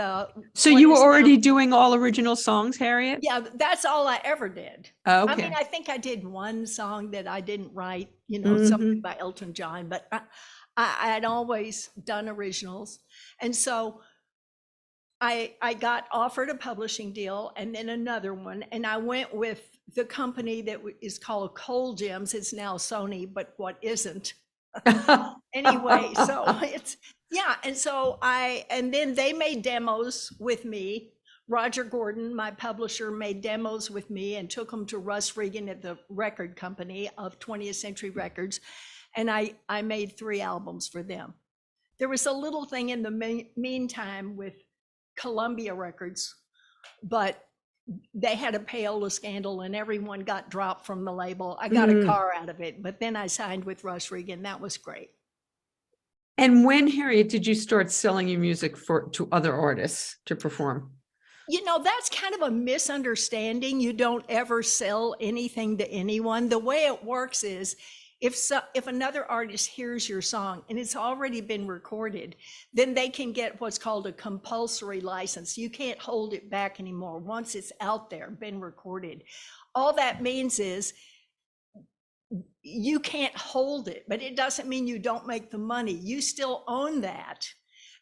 so you were already doing all original songs, Harriet? Yeah, that's all I ever did. Okay. I mean, I think I did one song that I didn't write, something by Elton John, but I had always done originals. And so I got offered a publishing deal and then another one. And I went with the company that is called Cole Gems. It's now Sony, but what isn't? Anyway, so it's, yeah. And so and then they made demos with me. Roger Gordon, my publisher, made demos with me and took them to Russ Regan at the record company of 20th Century Records. And I made 3 albums for them. There was a little thing in the meantime with Columbia Records, but they had a payola scandal and everyone got dropped from the label. I got a car out of it, but then I signed with Russ Regan. That was great. And when, Harriet, did you start selling your music to other artists to perform? That's kind of a misunderstanding. You don't ever sell anything to anyone. The way it works is if another artist hears your song and it's already been recorded, then they can get what's called a compulsory license. You can't hold it back anymore once it's out there, been recorded. All that means is you can't hold it, but it doesn't mean you don't make the money. You still own that,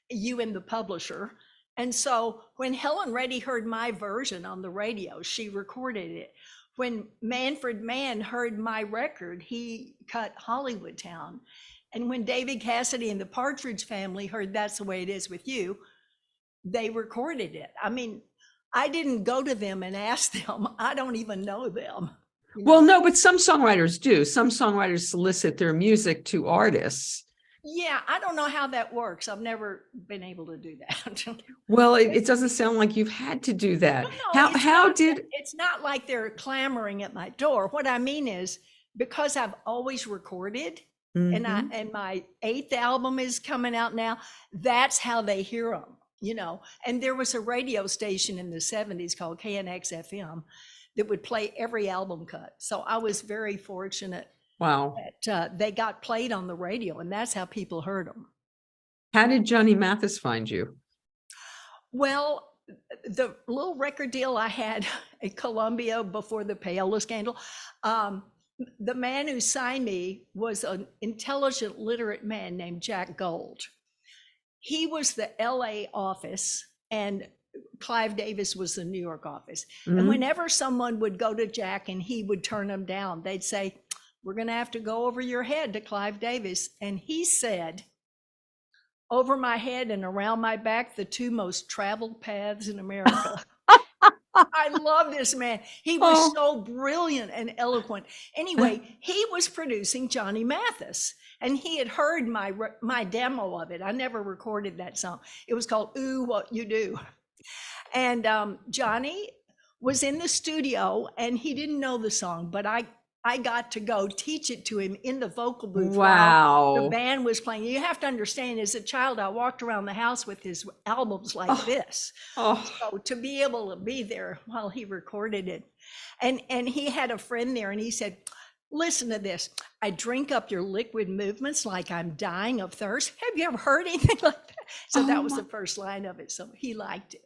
you and the publisher. And so when Helen Reddy heard my version on the radio, she recorded it. When Manfred Man heard my record, he cut Hollywood Town. And when David Cassidy and the Partridge Family heard That's the Way It Is with You, they recorded it. I mean, I didn't go to them and ask them. I don't even know them. Well, no, but some songwriters do. Some songwriters solicit their music to artists. Yeah, I don't know how that works. I've never been able to do that. Well, it doesn't sound like you've had to do that. No, it's not like they're clamoring at my door. What I mean is, because I've always recorded, and my 8th album is coming out now, that's how they hear them, And there was a radio station in the 70s called KNX FM that would play every album cut. So I was very fortunate. Wow. That they got played on the radio, and that's how people heard them. How did Johnny Mathis find you? Well, the little record deal I had at Columbia before the payola scandal, the man who signed me was an intelligent, literate man named Jack Gold. He was the LA office, and Clive Davis was the New York office. And whenever someone would go to Jack and he would turn them down, they'd say, "We're going to have to go over your head to Clive Davis." And he said, "Over my head and around my back, the 2 most traveled paths in America." I love this man. He was so brilliant and eloquent. Anyway, he was producing Johnny Mathis, and he had heard my demo of it. I never recorded that song. It was called "Ooh, What You Do." And Johnny was in the studio, and he didn't know the song, but I got to go teach it to him in the vocal booth. Wow. While the band was playing. You have to understand, as a child, I walked around the house with his albums like this. So to be able to be there while he recorded it. And he had a friend there, and he said, "Listen to this. I drink up your liquid movements like I'm dying of thirst. Have you ever heard anything like that?" So that was the first line of it. So he liked it.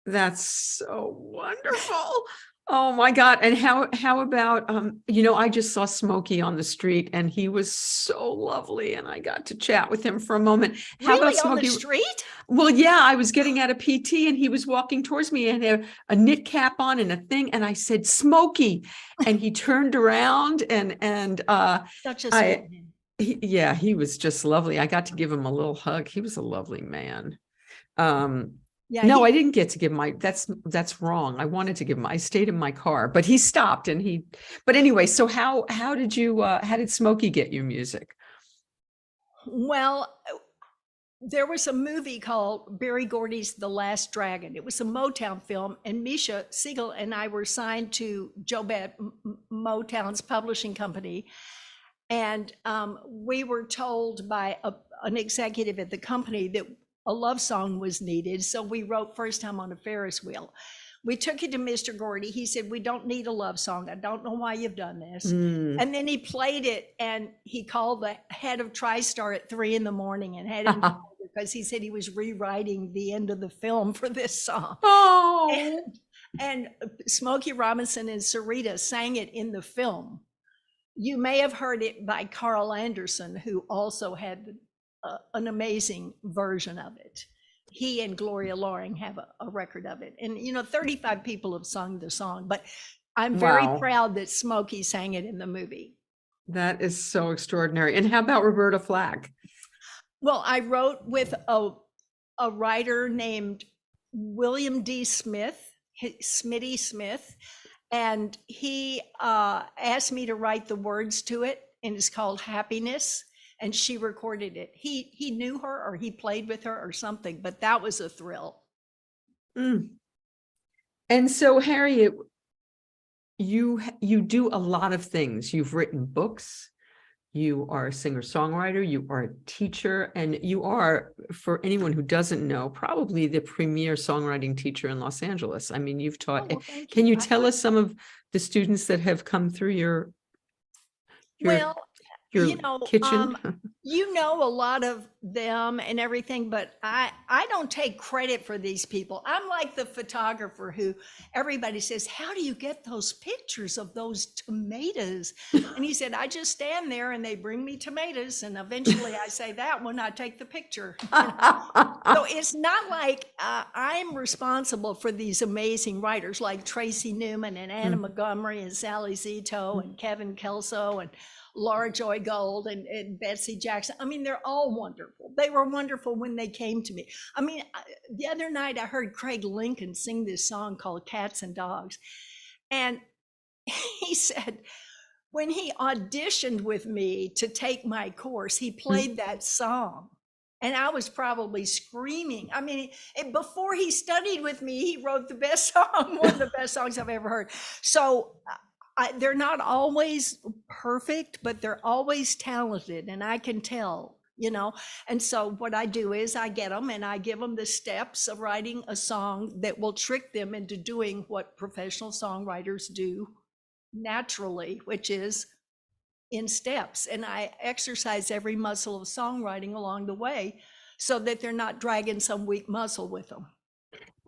That's so wonderful. Oh my God. And how about I just saw Smokey on the street and he was so lovely and I got to chat with him for a moment. How about Really, on the Smokey? street? Well, yeah, I was getting out of PT and he was walking towards me and had a knit cap on and a thing. And I said, Smokey. And he turned around and Such a I sweet man. he was just lovely. I got to give him a little hug. He was a lovely man. Yeah, No, I didn't get to give that's wrong. I wanted to give him, I stayed in my car, but he stopped but anyway, so how did Smokey get you music? well, there was a movie called Barry Gordy's The Last Dragon. It was a Motown film, and Misha Siegel and I were signed to Joe Bad, Motown's publishing company. And we were told by an executive at the company that a love song was needed. So we wrote First Time on a Ferris Wheel. We took it to Mr. Gordy. He said, we don't need a love song. I don't know why you've done this. And then he played it and he called the head of TriStar at 3 a.m. and had him because he said he was rewriting the end of the film for this song. Oh, And Smokey Robinson and Sarita sang it in the film. You may have heard it by Carl Anderson, who also had an amazing version of it. He and Gloria Loring have a record of it. And, 35 people have sung the song, but I'm very Wow. proud that Smokey sang it in the movie. That is so extraordinary. And how about Roberta Flack? Well, I wrote with a writer named William D. Smith, Smitty Smith, and he asked me to write the words to it, and it's called Happiness. And she recorded it. He knew her or he played with her or something, but that was a thrill. And so, Harriet, you do a lot of things. You've written books. You are a singer-songwriter. You are a teacher, and you are, for anyone who doesn't know, probably the premier songwriting teacher in Los Angeles. I mean, you've taught. Oh, well, Can you tell us some of the students that have come through your kitchen? A lot of them and everything, but I don't take credit for these people. I'm like the photographer who everybody says, how do you get those pictures of those tomatoes? And he said, I just stand there and they bring me tomatoes. And eventually I say that when I take the picture. So it's not like I'm responsible for these amazing writers like Tracy Newman and Anna Montgomery and Sally Zito and Kevin Kelso and Laura Joy Gold and Betsy Jackson. I mean, they're all wonderful. They were wonderful when they came to me. I mean, the other night I heard Craig Lincoln sing this song called Cats and Dogs. And he said, when he auditioned with me to take my course, he played that song. And I was probably screaming. I mean, before he studied with me, he wrote the best song, one of the best songs I've ever heard. So they're not always perfect, but they're always talented, and I can tell, And so what I do is I get them and I give them the steps of writing a song that will trick them into doing what professional songwriters do naturally, which is in steps. And I exercise every muscle of songwriting along the way so that they're not dragging some weak muscle with them.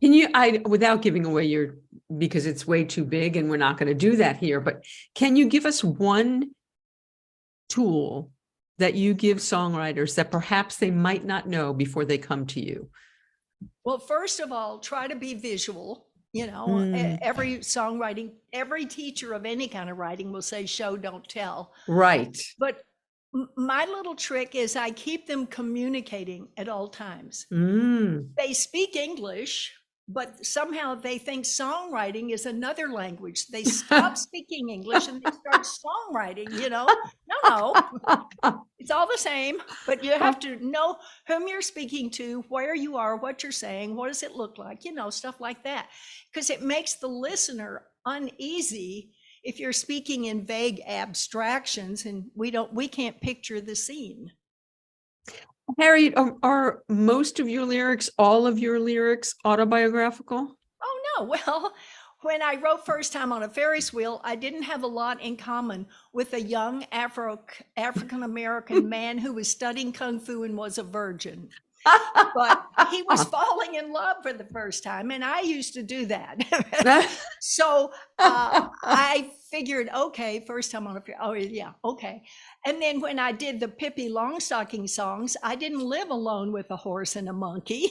Can you, without giving away because it's way too big and we're not going to do that here, but can you give us one tool that you give songwriters that perhaps they might not know before they come to you? Well, first of all, try to be visual. Every every teacher of any kind of writing will say, show, don't tell. Right. But my little trick is I keep them communicating at all times. They speak English, but somehow they think songwriting is another language. They stop speaking English and they start songwriting, No, it's all the same, but you have to know whom you're speaking to, where you are, what you're saying, what does it look like, stuff like that. Because it makes the listener uneasy if you're speaking in vague abstractions and we can't picture the scene. Harriet, are most of your lyrics, all of your lyrics autobiographical? Oh, no. Well, when I wrote First Time on a Ferris Wheel, I didn't have a lot in common with a young African-American man who was studying Kung Fu and was a virgin. but he was falling in love for the first time, and I used to do that. So I figured, okay, first time on a, oh yeah, okay. And then when I did the Pippi Longstocking songs, I didn't live alone with a horse and a monkey,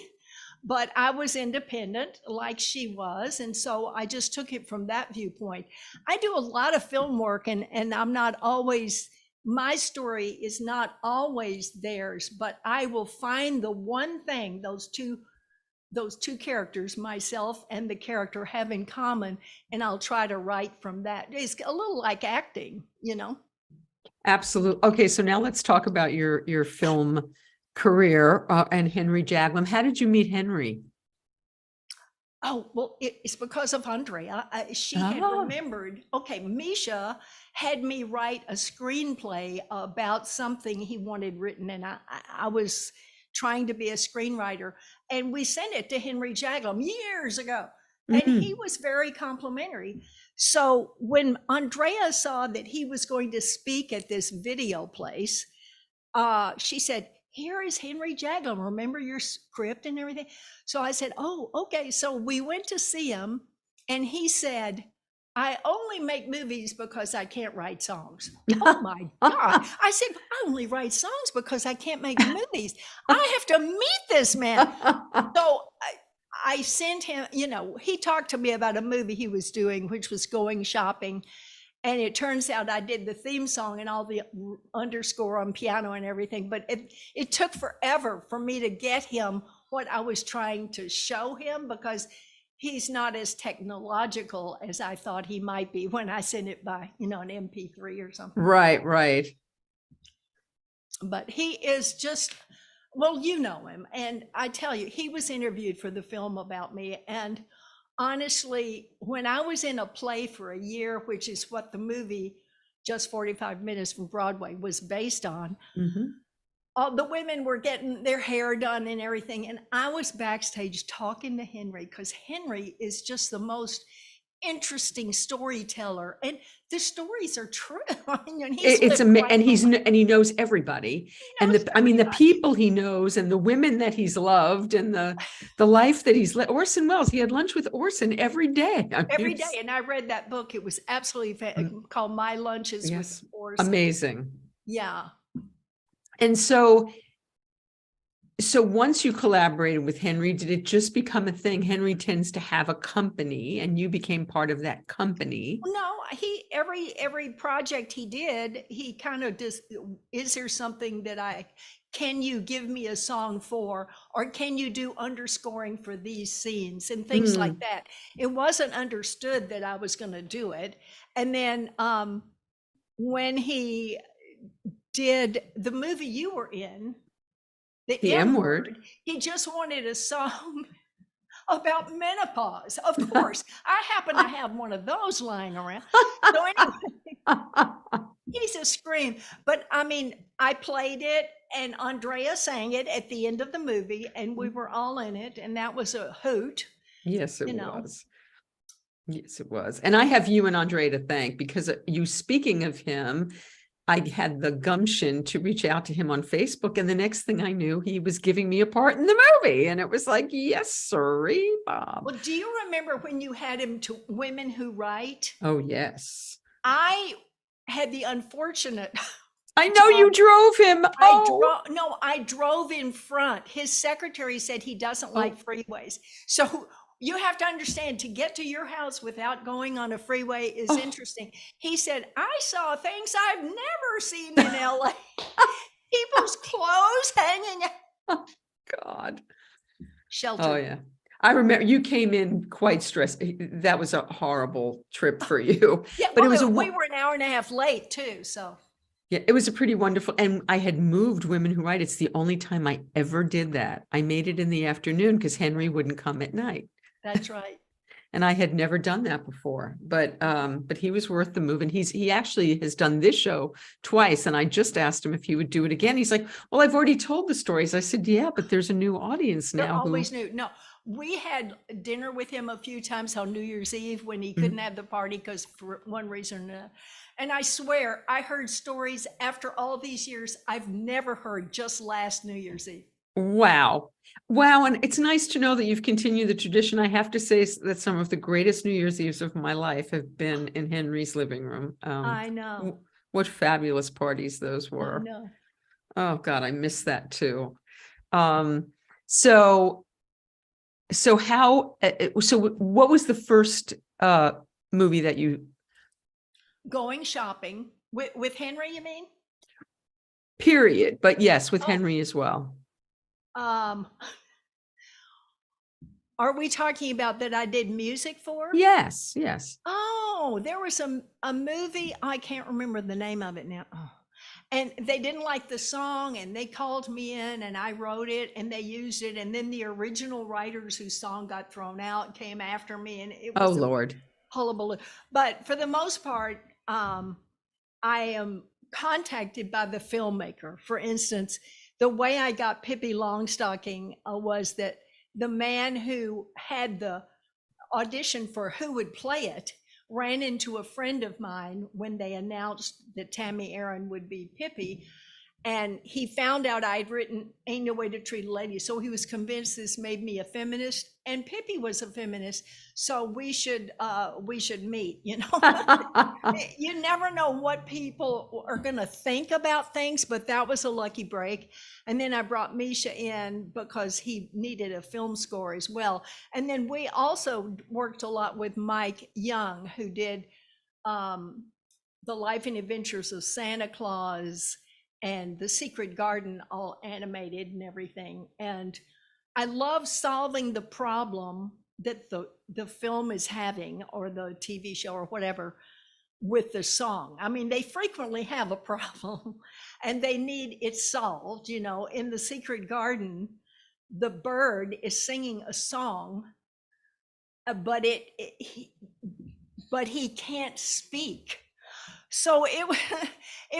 but I was independent like she was. And so I just took it from that viewpoint. I do a lot of film work, and I'm not always, my story is not always theirs, but I will find the one thing those two characters, myself and the character, have in common, and I'll try to write from that. It's a little like acting, you know. Absolutely. Okay, so now let's talk about your film career and Henry Jaglom. How did you meet Henry? Oh, well, it's because of Andrea. She had remembered, okay, Misha had me write a screenplay about something he wanted written, and I was trying to be a screenwriter, and we sent it to Henry Jaglom years ago, and he was very complimentary. So when Andrea saw that he was going to speak at this video place, she said, "Here is Henry Jaglom. Remember your script and everything?" So I said, "Oh, okay." So we went to see him, and he said, "I only make movies because I can't write songs." Oh my God. I said, "I only write songs because I can't make movies. I have to meet this man." So I sent him, you know, he talked to me about a movie he was doing, which was Going Shopping. And it turns out I did the theme song and all the underscore on piano and everything, but it took forever for me to get him what I was trying to show him, because he's not as technological as I thought he might be when I sent it by, you know, an MP3 or something. Right, right. But he is just, well, you know him. And I tell you, he was interviewed for the film about me. And honestly, when I was in a play for a year, which is what the movie Just 45 Minutes from Broadway was based on, all the women were getting their hair done and everything. And I was backstage talking to Henry, because Henry is just the most interesting storyteller, and the stories are true. And he knows everybody, and the people he knows, and the women that he's loved, and the life that he's led. Orson Welles, he had lunch with Orson every day. Every day, and I read that book. It was absolutely called My Lunches with Orson. Amazing. Yeah. And so once you collaborated with Henry, did it just become a thing? Henry tends to have a company, and you became part of that company. No, every project he did, he kind of just, is there something that can you give me a song for, or can you do underscoring for these scenes and things like that? It wasn't understood that I was going to do it. And then when he did the movie you were in, the M-word, he just wanted a song about menopause. Of course, I happen to have one of those lying around. So anyway, he's a scream. But I mean, I played it, and Andrea sang it at the end of the movie, and we were all in it, and that was a hoot. Yes, it was. Yes, it was. And I have you and Andrea to thank, because you, speaking of him, I had the gumption to reach out to him on Facebook, and the next thing I knew, he was giving me a part in the movie, and it was like, yes, sirree, Bob. Well, do you remember when you had him to Women Who Write? Oh, yes. I had the unfortunate. I know you drove him. I drove in front. His secretary said he doesn't like freeways. So you have to understand, to get to your house without going on a freeway is interesting. He said, I saw things I've never seen in LA. People's clothes hanging out. Oh, God. Shelter. Oh, yeah. I remember you came in quite stressed. That was a horrible trip for you. Yeah, but we were an hour and a half late too, so. Yeah, it was a pretty wonderful, and I had moved Women Who Write. It's the only time I ever did that. I made it in the afternoon because Henry wouldn't come at night. That's right. And I had never done that before, but he was worth the move. And he actually has done this show twice. And I just asked him if he would do it again. He's like, well, I've already told the stories. I said, yeah, but there's a new audience now. They're always new. No, we had dinner with him a few times on New Year's Eve when he couldn't have the party because for one reason or another. And I swear, I heard stories after all these years I've never heard just last New Year's Eve. Wow. Wow. And it's nice to know that you've continued the tradition. I have to say that some of the greatest New Year's Eves of my life have been in Henry's living room. I know. What fabulous parties those I were. know. Oh God, I miss that too. So what was the first movie that you Going shopping with Henry, you mean? period, but yes, with Oh. Henry as well. Are we talking about that I did music for? Yes, yes. Oh, there was a movie, I can't remember the name of it now. Oh. And they didn't like the song and they called me in and I wrote it and they used it. And then the original writers whose song got thrown out came after me and it Oh was a Lord. hullabaloo. But for the most part, I am contacted by the filmmaker. For instance, the way I got Pippi Longstocking was that the man who had the audition for who would play it ran into a friend of mine when they announced that Tammy Aaron would be Pippi. And he found out I'd written Ain't No Way to Treat a Lady. So he was convinced this made me a feminist and Pippi was a feminist. So we should meet, you know. You never know what people are going to think about things, but that was a lucky break. And then I brought Misha in because he needed a film score as well. And then we also worked a lot with Mike Young, who did The Life and Adventures of Santa Claus and The Secret Garden, all animated and everything. And I love solving the problem that the film is having, or the TV show or whatever, with the song. I mean, they frequently have a problem and they need it solved. You know, in The Secret Garden, the bird is singing a song, but he can't speak. So it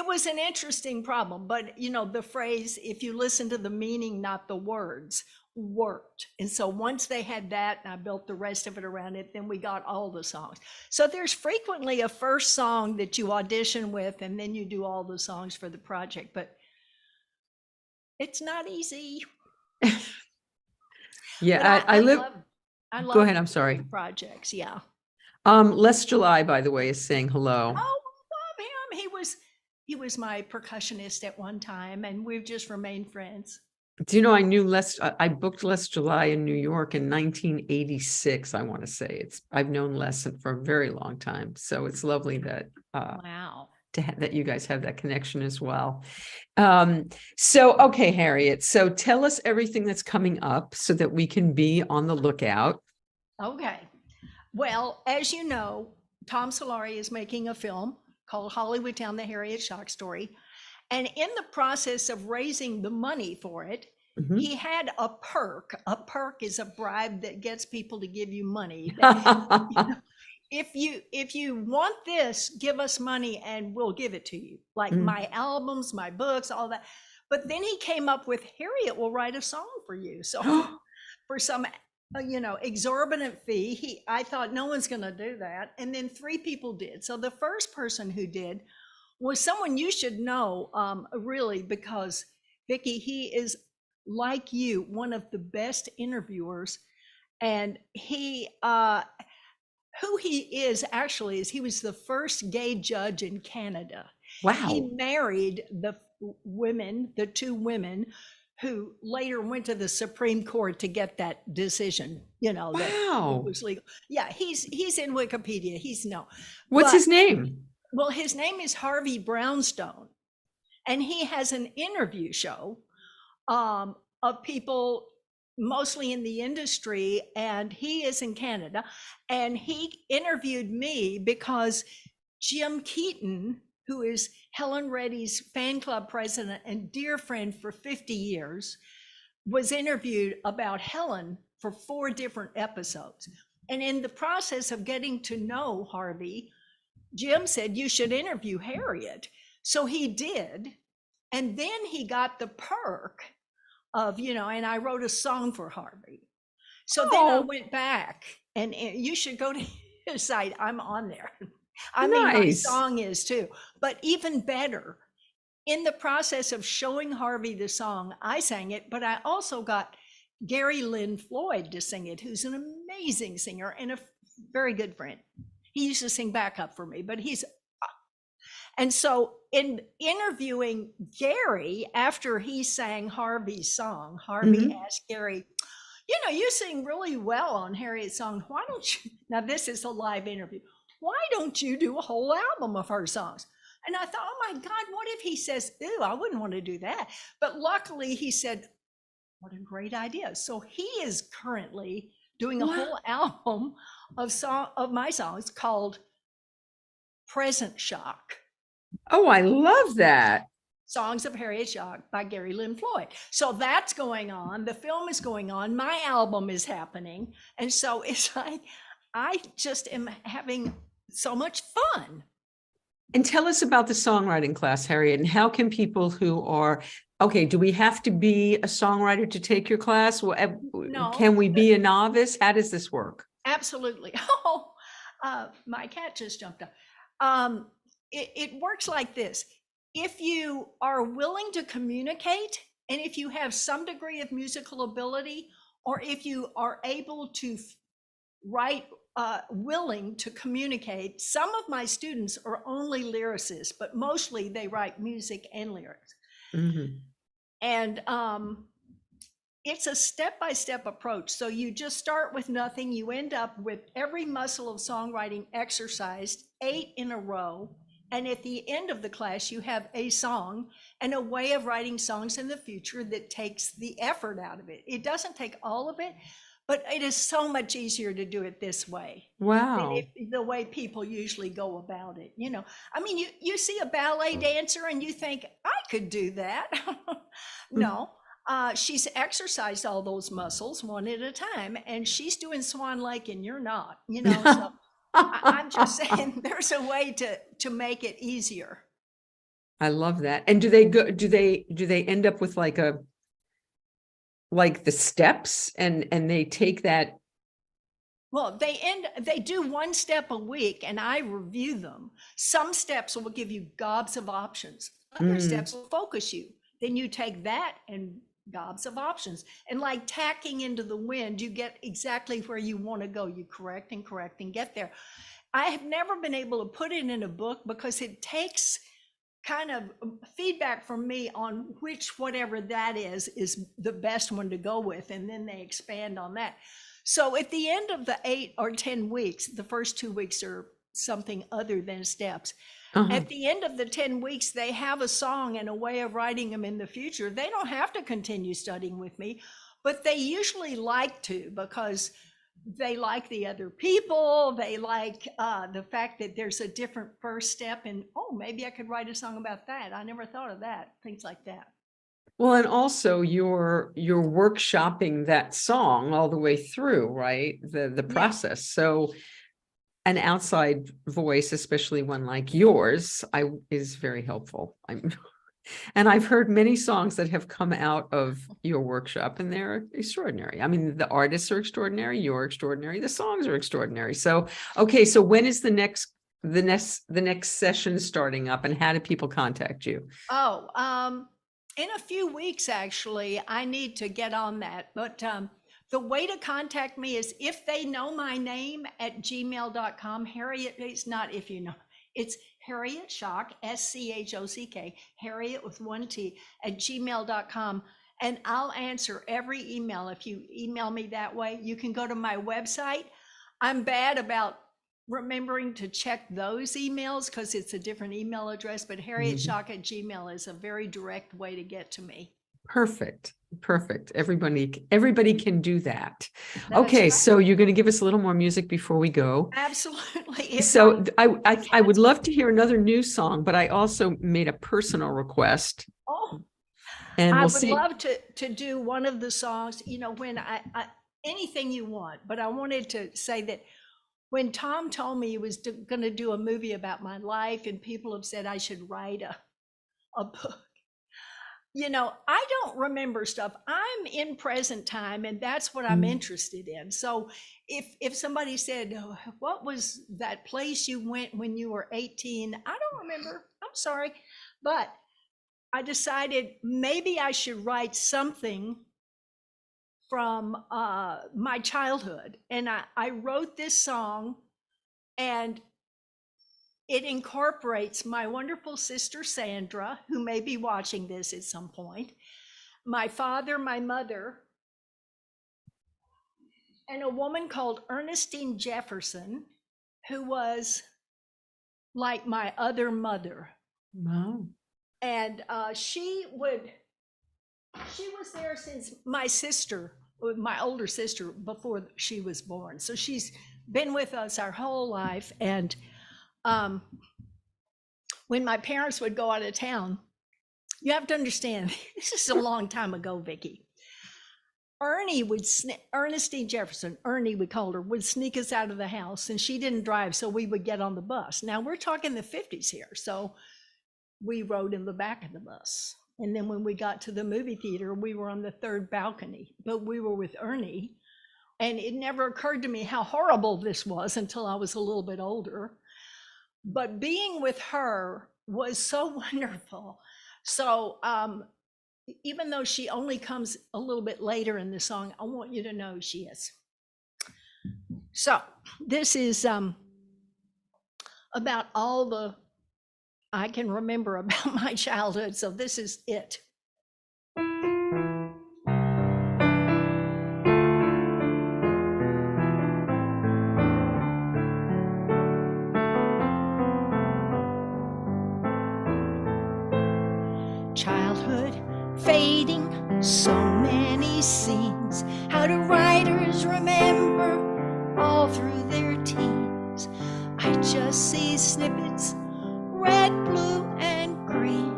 was an interesting problem, but you know, the phrase, if you listen to the meaning, not the words, worked. And so once they had that, and I built the rest of it around it, then we got all the songs. So there's frequently a first song that you audition with, and then you do all the songs for the project, but it's not easy. Yeah, I love go ahead, I'm sorry. Projects, yeah. Les July, by the way, is saying hello. Oh, I love him. He was my percussionist at one time, and we've just remained friends. Do you know, I booked Les July in New York in 1986, I want to say. I've known Les for a very long time. So it's lovely that wow, that you guys have that connection as well. So, okay, Harriet, so tell us everything that's coming up so that we can be on the lookout. Okay. Well, as you know, Tom Solari is making a film called Hollywood Town, the Harriet Schock story. And in the process of raising the money for it, he had a perk. A perk is a bribe that gets people to give you money. If you want this, give us money and we'll give it to you. Like my albums, my books, all that. But then he came up with, Harriet will write a song for you. So for some exorbitant fee, I thought no one's going to do that. And then 3 people did. So the first person who did was someone you should know, really, because Vicki, he is like you, one of the best interviewers. And who he is actually is he was the first gay judge in Canada. Wow. He married the 2 women who later went to the Supreme Court to get that decision, wow. that it was legal. Yeah, he's in Wikipedia. What's his name? Well, his name is Harvey Brownstone, and he has an interview show of people mostly in the industry, and he is in Canada, and he interviewed me because Jim Keaton, who is Helen Reddy's fan club president and dear friend for 50 years, was interviewed about Helen for 4 different episodes. And in the process of getting to know Harvey, Jim said, you should interview Harriet. So he did. And then he got the perk of, and I wrote a song for Harvey. So then I went back, and you should go to his site. I'm on there. I mean, my song is too. But even better, in the process of showing Harvey the song, I sang it, but I also got Gary Lynn Floyd to sing it, who's an amazing singer and a very good friend. He used to sing backup for me, but and so in interviewing Gary after he sang Harvey's song, Harvey asked Gary, you sing really well on Harriet's song. Why don't you, now this is a live interview, why don't you do a whole album of her songs? And I thought, oh my God, what if he says, ew, I wouldn't want to do that. But luckily he said, what a great idea. So he is currently doing a whole album of my songs called Present Shock. Oh, I love that. Songs of Harriet Schock by Gary Lynn Floyd. So that's going on. The film is going on. My album is happening. And so it's like, I just am having so much fun. And tell us about the songwriting class, Harriet, and how can people who are, okay, do we have to be a songwriter to take your class? No. Can we be a novice? How does this work? Absolutely. My cat just jumped up. It works like this. If you are willing to communicate, and if you have some degree of musical ability, or if you are able to write, willing to communicate, some of my students are only lyricists, but mostly they write music and lyrics. And it's a step-by-step approach. So you just start with nothing. You end up with every muscle of songwriting exercised 8 in a row. And at the end of the class, you have a song and a way of writing songs in the future that takes the effort out of it. It doesn't take all of it, but it is so much easier to do it this way. Wow. Than the way people usually go about it. I mean, you see a ballet dancer and you think, I could do that. No, she's exercised all those muscles one at a time, and she's doing Swan Lake and you're not, so. I'm just saying there's a way to make it easier. I love that. And do they end up with like the steps and they take that? Well, they do one step a week and I review them. Some steps will give you gobs of options. Other steps will focus you. Then you take that and gobs of options, and like tacking into the wind, you get exactly where you want to go. You correct and get there. I have never been able to put it in a book because it takes kind of feedback from me on whatever that is the best one to go with, and then they expand on that. So at the end of the 8 or 10 weeks, the first 2 weeks are something other than steps. At the end of the 10 weeks, they have a song and a way of writing them in the future. They don't have to continue studying with me, but they usually like to, because they like the other people. They like the fact that there's a different first step, and maybe I could write a song about that. I never thought of that, things like that. Well, and also you're workshopping that song all the way through, right? The process. So an outside voice, especially one like yours, is very helpful. And I've heard many songs that have come out of your workshop, and they're extraordinary. I mean, the artists are extraordinary, you're extraordinary, the songs are extraordinary. So, okay, so when is the next session starting up, and how do people contact you? In a few weeks, actually. I need to get on that, but the way to contact me is if they know my name at gmail.com. Harriet, it's not if you know, it's HarrietSchock, SCHOCK, Harriet with 1 T, at gmail.com. And I'll answer every email if you email me that way. You can go to my website. I'm bad about remembering to check those emails because it's a different email address, but HarrietSchock at Gmail is a very direct way to get to me. Perfect. Everybody can do that. That's okay, right. So you're going to give us a little more music before we go. Absolutely. So I would love to hear another new song, but I also made a personal request. And I we'll would see. love to do one of the songs, when I anything you want, but I wanted to say that when Tom told me he was going to do a movie about my life, and people have said I should write a book, I don't remember stuff. I'm in present time, and that's what I'm interested in. So if somebody said, what was that place you went when you were 18? I don't remember. I'm sorry. But I decided maybe I should write something from my childhood. And I wrote this song, and it incorporates my wonderful sister, Sandra, who may be watching this at some point, my father, my mother, and a woman called Ernestine Jefferson, who was like my other mother. Wow. And she was there since my sister, my older sister, before she was born. So she's been with us our whole life. And when my parents would go out of town, you have to understand, this is a long time ago, Vicki. Ernestine Jefferson, Ernie, we called her, would sneak us out of the house, and she didn't drive, so we would get on the bus. Now we're talking the 50s here. So we rode in the back of the bus. And then when we got to the movie theater, we were on the third balcony, but we were with Ernie. And it never occurred to me how horrible this was until I was a little bit older. But being with her was so wonderful. So even though she only comes a little bit later in the song, I want you to know she is. So this is about all the I can remember about my childhood. So this is it. Childhood fading, so many scenes. How do writers remember all through their teens? I just see snippets, red, blue, and green.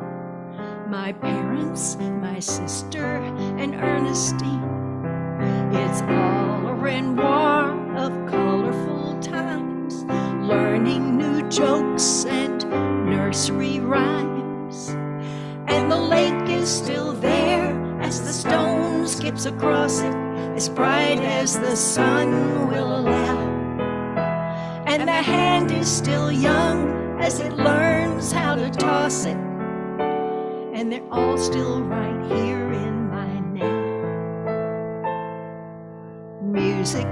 My parents, my sister, and Ernestine. It's all a renoir of colorful times, learning new jokes and nursery rhymes. And the lake is still there as the stone skips across it, as bright as the sun will allow. And the hand is still young as it learns how to toss it. And they're all still right here in my now. Music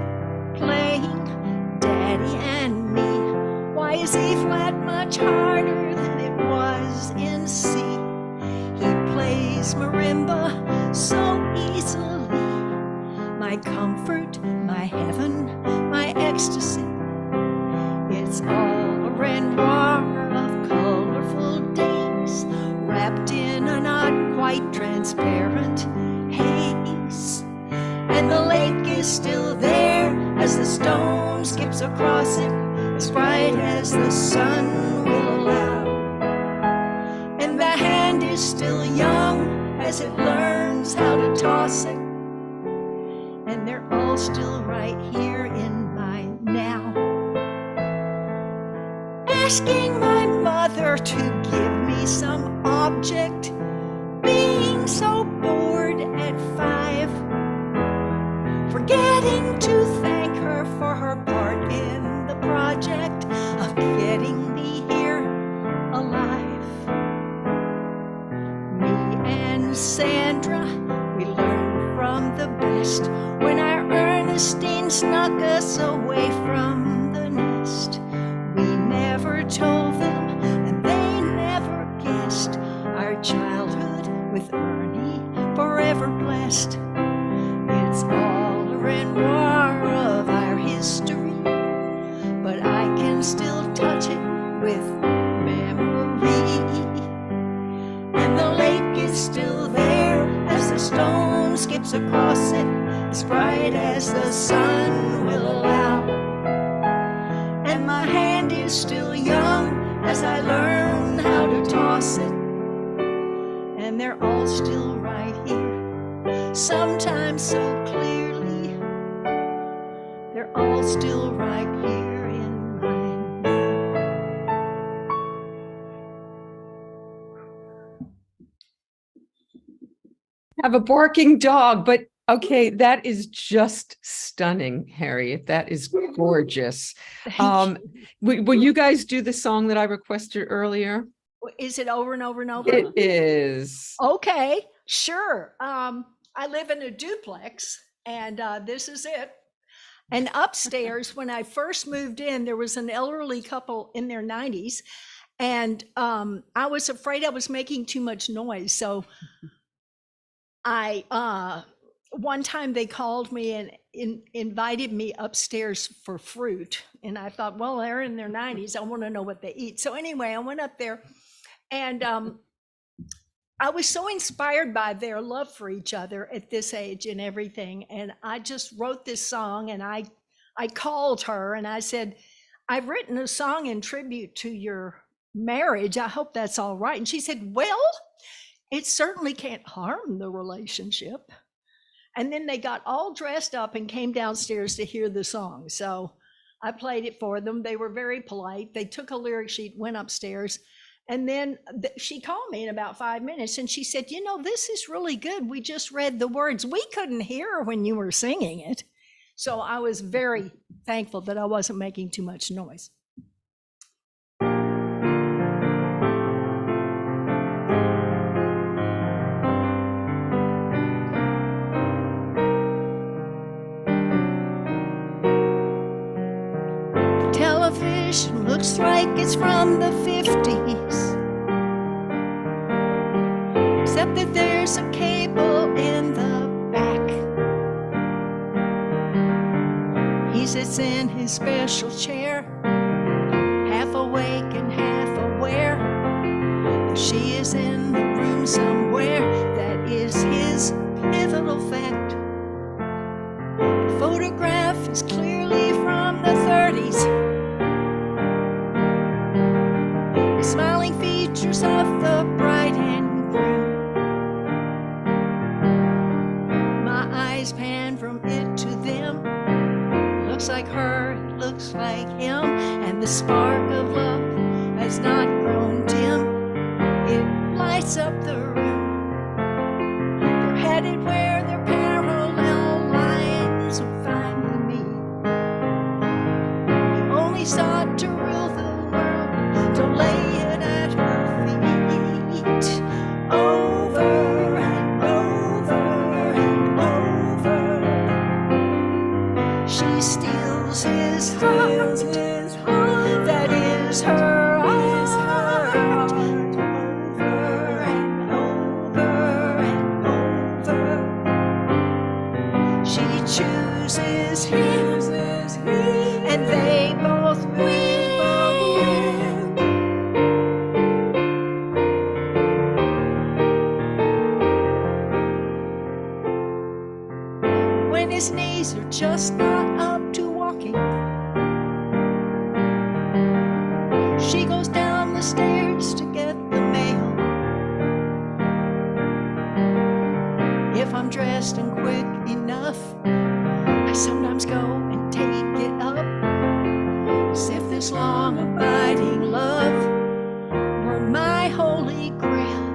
playing, Daddy and me. Why is E flat much harder than it was in C? He plays marimba so easily. My comfort, my heaven, my ecstasy. It's all a renoir of colorful days, wrapped in a not quite transparent haze. And the lake is still there as the stone skips across it, as bright as the sun will allow. And the hand is still young as it learns how to toss it. And they're all still right here in my now. Asking my mother to give me some object, being so bored at 5, forgetting to thank her for her part in the project of getting me here alive. Me and Sandra, we learned from the best when our Ernestine snuck us away from the nest. We never told them, and they never guessed, our childhood with Ernie forever blessed. It's all a renoir of our history, but I can still touch it with memory. And the lake is still there as the stone skips across it, as bright as the sun will allow. And my hand is still young as I learn how to toss it. And they're all still right here, sometimes so clearly. They're all still right here in mine now. Have a barking dog, but okay, that is just stunning, Harriet. That is gorgeous. Thank you. Will you guys do the song that I requested earlier? Is it over and over and over? It is. Okay, sure. I live in a duplex, and this is it. And upstairs, when I first moved in, there was an elderly couple in their 90s, and I was afraid I was making too much noise. So one time they called me and invited me upstairs for fruit. And I thought, well, they're in their 90s. I want to know what they eat. So anyway, I went up there, and I was so inspired by their love for each other at this age and everything. And I just wrote this song, and I called her and I said, I've written a song in tribute to your marriage. I hope that's all right. And she said, well, it certainly can't harm the relationship. And then they got all dressed up and came downstairs to hear the song. So I played it for them. They were very polite. They took a lyric sheet, went upstairs. And then she called me in about 5 minutes and she said, you know, this is really good. We just read the words. We couldn't hear when you were singing it. So I was very thankful that I wasn't making too much noise. Television looks like it's from the 50s, except that there's a cable in the back. He sits in his special chair, half awake and half aware that she is in the room somewhere. That is his pivotal fact. The photograph is clearly from the 30s. Smiling features of the bride and groom. My eyes pan from it to them. Looks like her, it looks like him, and the spark of love has not grown dim. It lights up the room. They're headed where their parallel lines will finally meet. He only sought to rule the world, to lay it at her feet, over and over and over. She steals his heart, that is her heart, over and over and over. She chooses him, and they both win. His knees are just not up to walking. She goes down the stairs to get the mail. If I'm dressed and quick enough, I sometimes go and take it up, as if this long abiding love were my holy grail.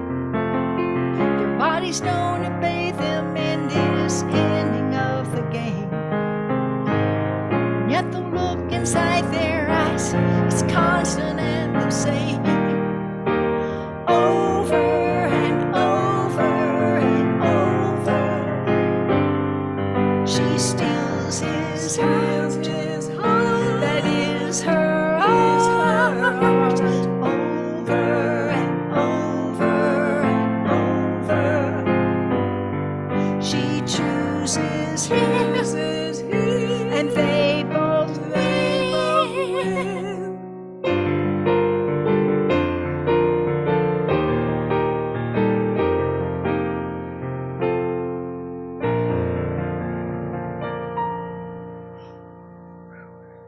Their bodies don't obey them in this ending of the game, yet the look inside their eyes is constant and the same. Over and over and over, she steals his heart, that is her heart, over and over and over. She chooses him, and they both win.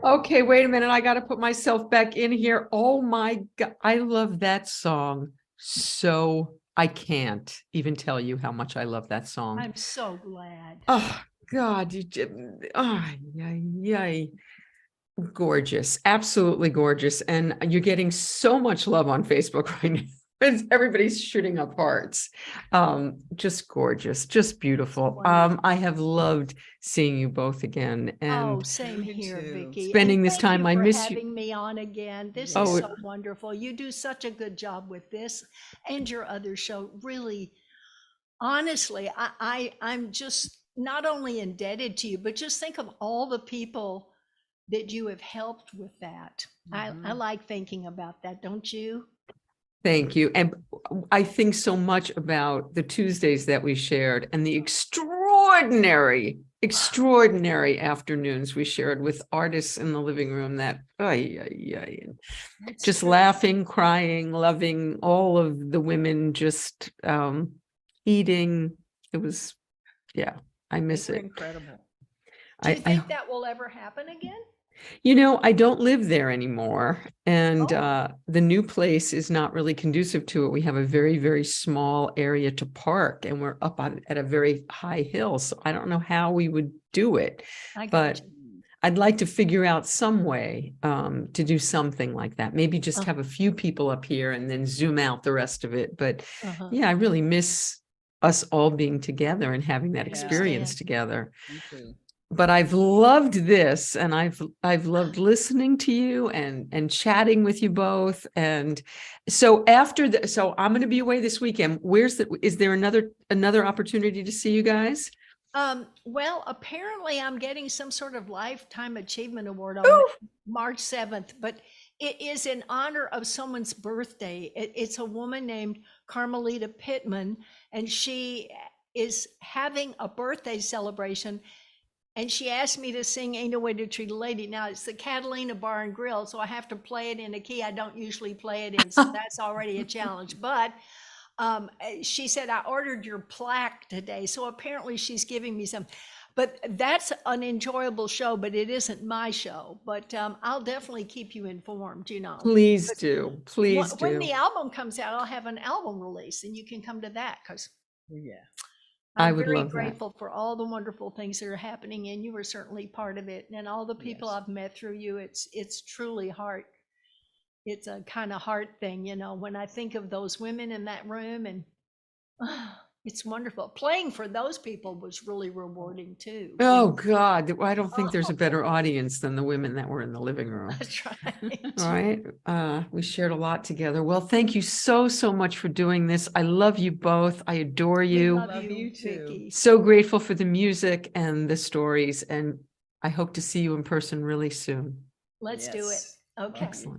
Okay, wait a minute. I got to put myself back in here. Oh my God. I love that song. So I can't even tell you how much I love that song. I'm so glad. Oh God. Yay. Gorgeous. Absolutely gorgeous. And you're getting so much love on Facebook right now. Everybody's shooting up hearts. Just gorgeous, just beautiful. Wonderful. I have loved seeing you both again, Oh, and same You here, too. Vicki. spending And this thank time. you I for miss you. having me on again. This Oh, is so wonderful. You do such a good job with this and your other show. Really, honestly, I'm just not only indebted to you, but just think of all the people that you have helped with that. I Mhm. like thinking about that, don't you? Thank you. And I think so much about the Tuesdays that we shared and the extraordinary afternoons we shared with artists in the living room that, That's just true. laughing, crying, loving all of the women, just eating. It was, yeah, I They miss were it. incredible. Do you I think that will ever happen again? I don't live there anymore. And Oh. the new place is not really conducive to it. We have a very, very small area to park, and we're up at a very high hill. So I don't know how we would do it, I got but you. I'd like to figure out some way to do something like that. Maybe just have a few people up here and then zoom out the rest of it. But yeah, I really miss us all being together and having that Yeah. experience Understand. together. Me too. But I've loved this, and I've loved listening to you and chatting with you both. And so so I'm going to be away this weekend. Is there another opportunity to see you guys? Well, apparently I'm getting some sort of lifetime achievement award on March 7th, but it is in honor of someone's birthday. It's a woman named Carmelita Pittman, and she is having a birthday celebration. And she asked me to sing Ain't No Way to Treat a Lady. Now it's the Catalina Bar and Grill, so I have to play it in a key I don't usually play it in. So that's already a challenge. But she said, I ordered your plaque today. So apparently she's giving me some. But that's an enjoyable show, but it isn't my show. But I'll definitely keep you informed, Please do. Please When do. the album comes out, I'll have an album release and you can come to that because Yeah. I I'm would very love that. grateful for all the wonderful things that are happening, and you were certainly part of it. And all the people Yes. I've met through you, it's truly heart. It's a kind of heart thing, when I think of those women in that room, and it's wonderful. Playing for those people was really rewarding too. Oh God, I don't think there's a better audience than the women that were in the living room. That's right. All right. We shared a lot together. Well, thank you so much for doing this. I love you both. I adore We you. love you too. Vicki. So grateful for the music and the stories. And I hope to see you in person really soon. Let's do it. Yes. Okay. Excellent.